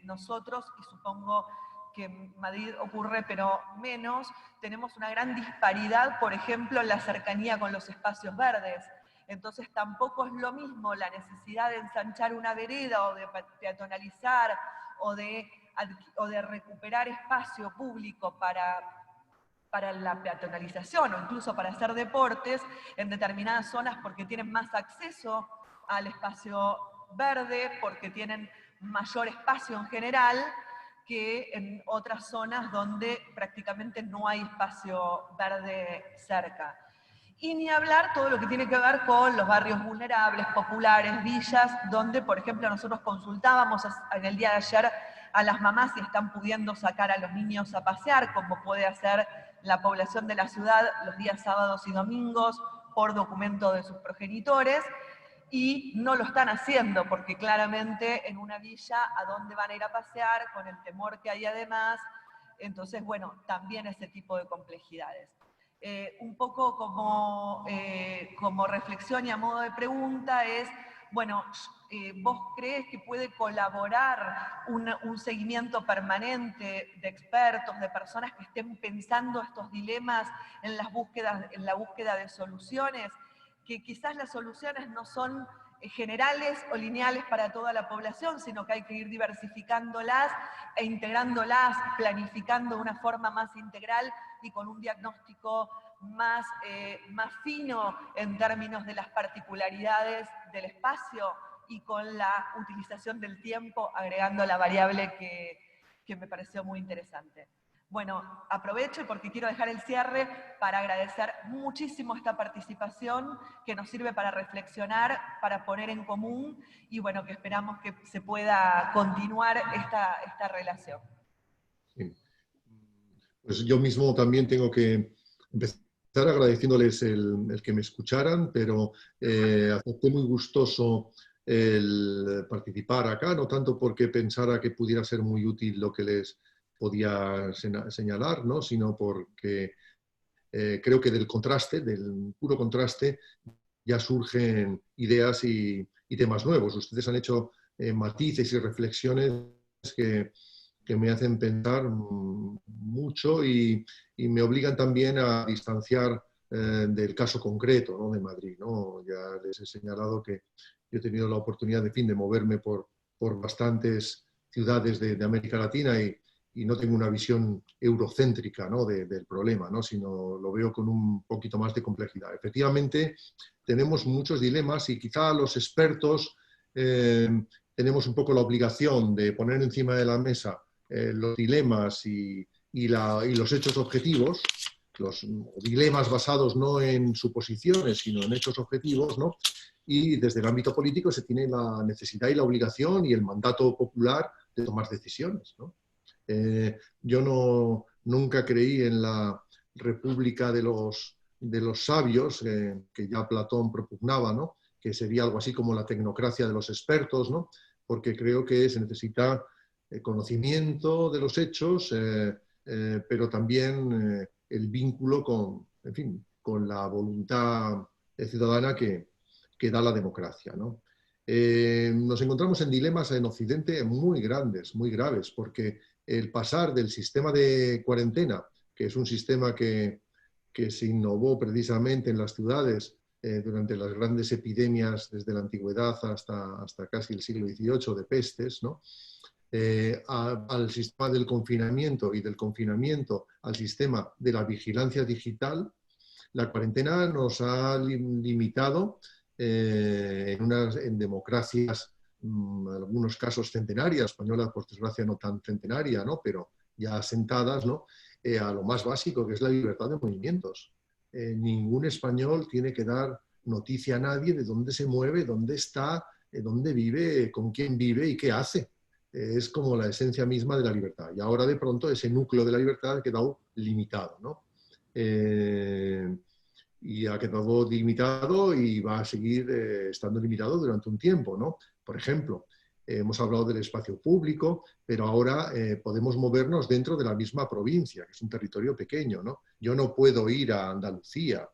nosotros, y supongo que en Madrid ocurre, pero menos, tenemos una gran disparidad, por ejemplo, en la cercanía con los espacios verdes. Entonces tampoco es lo mismo la necesidad de ensanchar una vereda o de peatonalizar o de recuperar espacio público para la peatonalización o incluso para hacer deportes en determinadas zonas porque tienen más acceso al espacio verde, porque tienen mayor espacio en general, que en otras zonas donde prácticamente no hay espacio verde cerca. Y ni hablar todo lo que tiene que ver con los barrios vulnerables, populares, villas, donde, por ejemplo, nosotros consultábamos en el día de ayer a las mamás si están pudiendo sacar a los niños a pasear, como puede hacer la población de la ciudad los días sábados y domingos por documento de sus progenitores. y no lo están haciendo, porque claramente en una villa, ¿a dónde van a ir a pasear? Con el temor que hay además. Entonces, bueno, también ese tipo de complejidades. Un poco como reflexión y a modo de pregunta es, bueno, ¿vos crees que puede colaborar un seguimiento permanente de expertos, de personas que estén pensando estos dilemas en la búsqueda de soluciones? Que quizás las soluciones no son generales o lineales para toda la población, sino que hay que ir diversificándolas e integrándolas, planificando de una forma más integral y con un diagnóstico más fino en términos de las particularidades del espacio y con la utilización del tiempo, agregando la variable que me pareció muy interesante. Bueno, aprovecho porque quiero dejar el cierre para agradecer muchísimo esta participación que nos sirve para reflexionar, para poner en común y bueno, que esperamos que se pueda continuar esta relación. Sí. Pues yo mismo también tengo que empezar agradeciéndoles el que me escucharan, pero acepté muy gustoso el participar acá, no tanto porque pensara que pudiera ser muy útil lo que les podía señalar, ¿no? Sino porque creo que del contraste, del puro contraste, ya surgen ideas y temas nuevos. Ustedes han hecho matices y reflexiones que me hacen pensar mucho y me obligan también a distanciar del caso concreto, ¿no? De Madrid, ¿no? Ya les he señalado que yo he tenido la oportunidad de moverme por bastantes ciudades de América Latina y no tengo una visión eurocéntrica, ¿no? del problema, ¿no? Sino lo veo con un poquito más de complejidad. Efectivamente, tenemos muchos dilemas y quizá los expertos tenemos un poco la obligación de poner encima de la mesa los dilemas y los hechos objetivos, los dilemas basados no en suposiciones, sino en hechos objetivos, ¿no? Y desde el ámbito político se tiene la necesidad y la obligación y el mandato popular de tomar decisiones, ¿no? Yo nunca creí en la república de los sabios, que ya Platón propugnaba, ¿no? Que sería algo así como la tecnocracia de los expertos, ¿no? Porque creo que se necesita conocimiento de los hechos, pero también el vínculo con la voluntad ciudadana que da la democracia, ¿no? Nos encontramos en dilemas en Occidente muy grandes, muy graves, porque el pasar del sistema de cuarentena, que es un sistema que se innovó precisamente en las ciudades durante las grandes epidemias desde la antigüedad hasta casi el siglo XVIII de pestes, ¿no? Al sistema del confinamiento y del confinamiento al sistema de la vigilancia digital, la cuarentena nos ha limitado en democracias, en algunos casos centenarias, española por desgracia no tan centenaria, ¿no? Pero ya asentadas, ¿no? A lo más básico, que es la libertad de movimientos. Ningún español tiene que dar noticia a nadie de dónde se mueve, dónde está, dónde vive, con quién vive y qué hace. Es como la esencia misma de la libertad. Y ahora de pronto ese núcleo de la libertad ha quedado limitado, ¿no? Y ha quedado limitado y va a seguir estando limitado durante un tiempo, ¿no? Por ejemplo, hemos hablado del espacio público, pero ahora podemos movernos dentro de la misma provincia, que es un territorio pequeño, ¿no? Yo no puedo ir a Andalucía,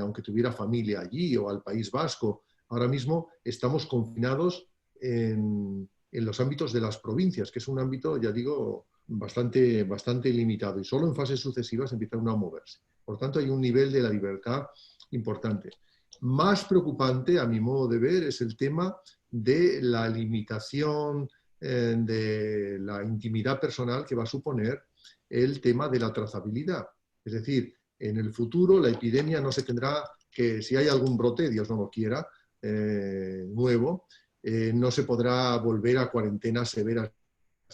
aunque tuviera familia allí, o al País Vasco. Ahora mismo estamos confinados en los ámbitos de las provincias, que es un ámbito, ya digo, bastante limitado, y solo en fases sucesivas empiezan a moverse. Por tanto, hay un nivel de la libertad importante. Más preocupante, a mi modo de ver, es el tema de la limitación de la intimidad personal que va a suponer el tema de la trazabilidad. Es decir, en el futuro la epidemia no se tendrá que, si hay algún brote, Dios no lo quiera, nuevo, no se podrá volver a cuarentenas severas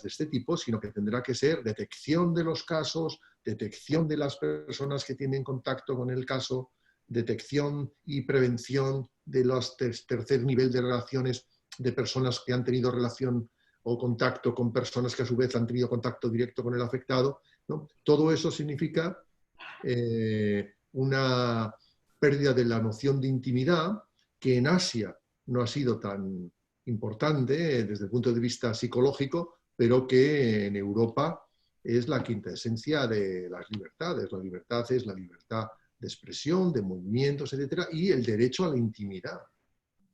de este tipo, sino que tendrá que ser detección de los casos, detección de las personas que tienen contacto con el caso, detección y prevención de los tercer nivel de relaciones de personas que han tenido relación o contacto con personas que a su vez han tenido contacto directo con el afectado, ¿no? Todo eso significa una pérdida de la noción de intimidad que en Asia no ha sido tan importante desde el punto de vista psicológico, pero que en Europa es la quinta esencia de las libertades. La libertad es la libertad de expresión, de movimientos, etcétera, y el derecho a la intimidad,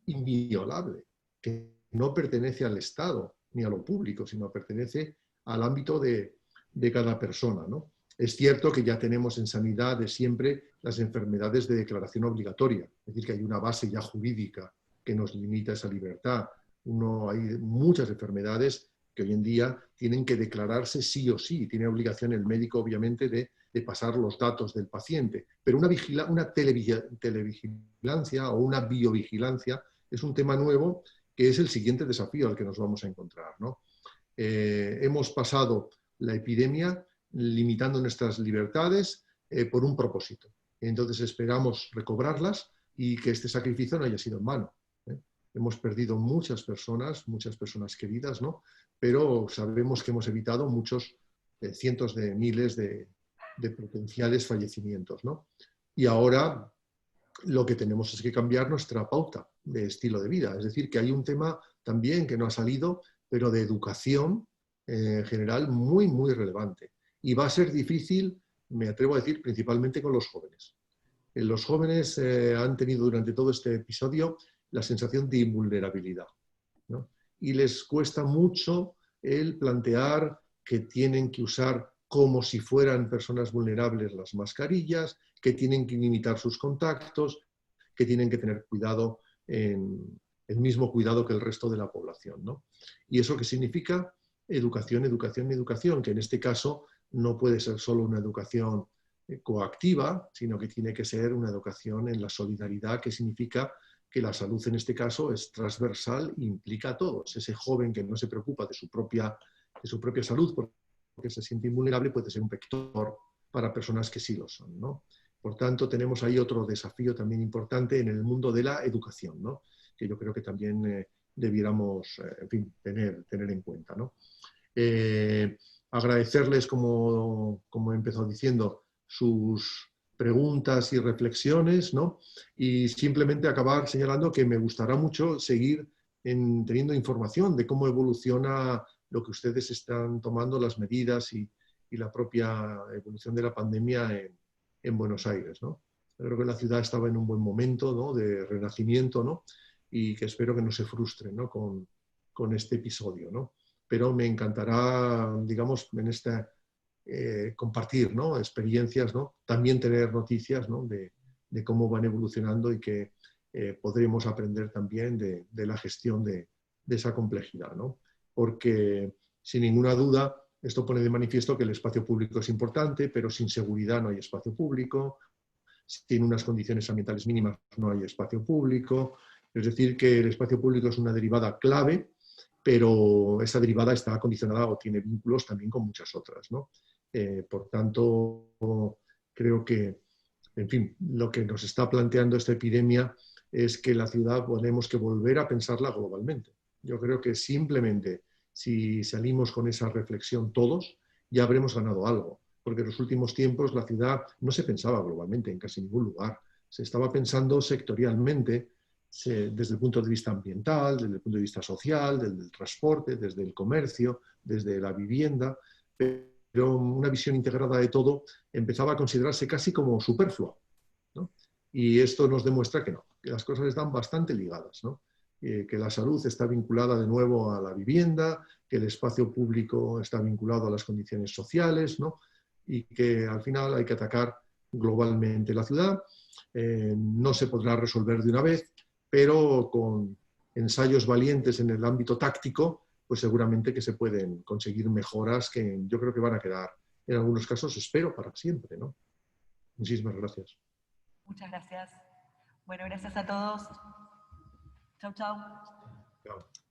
inviolable, que no pertenece al Estado ni a lo público, sino pertenece al ámbito de cada persona, ¿no? Es cierto que ya tenemos en sanidad de siempre las enfermedades de declaración obligatoria, es decir, que hay una base ya jurídica que nos limita esa libertad. Hay muchas enfermedades que hoy en día tienen que declararse sí o sí. Tiene obligación el médico, obviamente, de pasar los datos del paciente. Pero una televigilancia o una biovigilancia es un tema nuevo que es el siguiente desafío al que nos vamos a encontrar, ¿no? Hemos pasado la epidemia limitando nuestras libertades por un propósito. Entonces esperamos recobrarlas y que este sacrificio no haya sido en vano. Hemos perdido muchas personas queridas, ¿no? Pero sabemos que hemos evitado muchos cientos de miles de potenciales fallecimientos, ¿no? Y ahora lo que tenemos es que cambiar nuestra pauta de estilo de vida. Es decir, que hay un tema también que no ha salido, pero de educación en general muy, muy relevante. Y va a ser difícil, me atrevo a decir, principalmente con los jóvenes. Los jóvenes han tenido durante todo este episodio la sensación de invulnerabilidad, ¿no? Y les cuesta mucho el plantear que tienen que usar como si fueran personas vulnerables las mascarillas, que tienen que limitar sus contactos, que tienen que tener cuidado, el mismo cuidado que el resto de la población, ¿no? ¿Y eso qué significa? Educación, educación, educación, que en este caso no puede ser solo una educación coactiva, sino que tiene que ser una educación en la solidaridad, que significa que la salud en este caso es transversal e implica a todos. Ese joven que no se preocupa de su propia salud porque se siente invulnerable puede ser un vector para personas que sí lo son, ¿no? Por tanto, tenemos ahí otro desafío también importante en el mundo de la educación, ¿no? Que yo creo que también debiéramos en fin, tener en cuenta, ¿no? Agradecerles, como he empezado diciendo, sus preguntas y reflexiones, ¿no? Y simplemente acabar señalando que me gustará mucho seguir teniendo información de cómo evoluciona lo que ustedes están tomando, las medidas y la propia evolución de la pandemia en Buenos Aires, ¿no? Yo creo que la ciudad estaba en un buen momento, ¿no?, de renacimiento, ¿no?, y que espero que no se frustren, ¿no?, con este episodio, ¿no? Pero me encantará, digamos, en esta compartir, ¿no?, experiencias, ¿no?, también tener noticias, ¿no?, de cómo van evolucionando y que podremos aprender también de la gestión de esa complejidad, ¿no? Porque, sin ninguna duda, esto pone de manifiesto que el espacio público es importante, pero sin seguridad no hay espacio público, sin unas condiciones ambientales mínimas no hay espacio público. Es decir, que el espacio público es una derivada clave, pero esa derivada está condicionada o tiene vínculos también con muchas otras, ¿no? Por tanto, creo que, en fin, lo que nos está planteando esta epidemia es que la ciudad tenemos que volver a pensarla globalmente. Yo creo que simplemente si salimos con esa reflexión todos, ya habremos ganado algo. Porque en los últimos tiempos la ciudad no se pensaba globalmente en casi ningún lugar. Se estaba pensando sectorialmente, desde el punto de vista ambiental, desde el punto de vista social, desde el transporte, desde el comercio, desde la vivienda, pero una visión integrada de todo empezaba a considerarse casi como superflua, ¿no? Y esto nos demuestra que no, que las cosas están bastante ligadas, ¿no? Que la salud está vinculada de nuevo a la vivienda, que el espacio público está vinculado a las condiciones sociales, ¿no? Y que al final hay que atacar globalmente la ciudad. No se podrá resolver de una vez, pero con ensayos valientes en el ámbito táctico, pues seguramente que se pueden conseguir mejoras que yo creo que van a quedar, en algunos casos, espero, para siempre, ¿no? Muchísimas gracias. Muchas gracias. Bueno, gracias a todos. Chau, chau. Chao.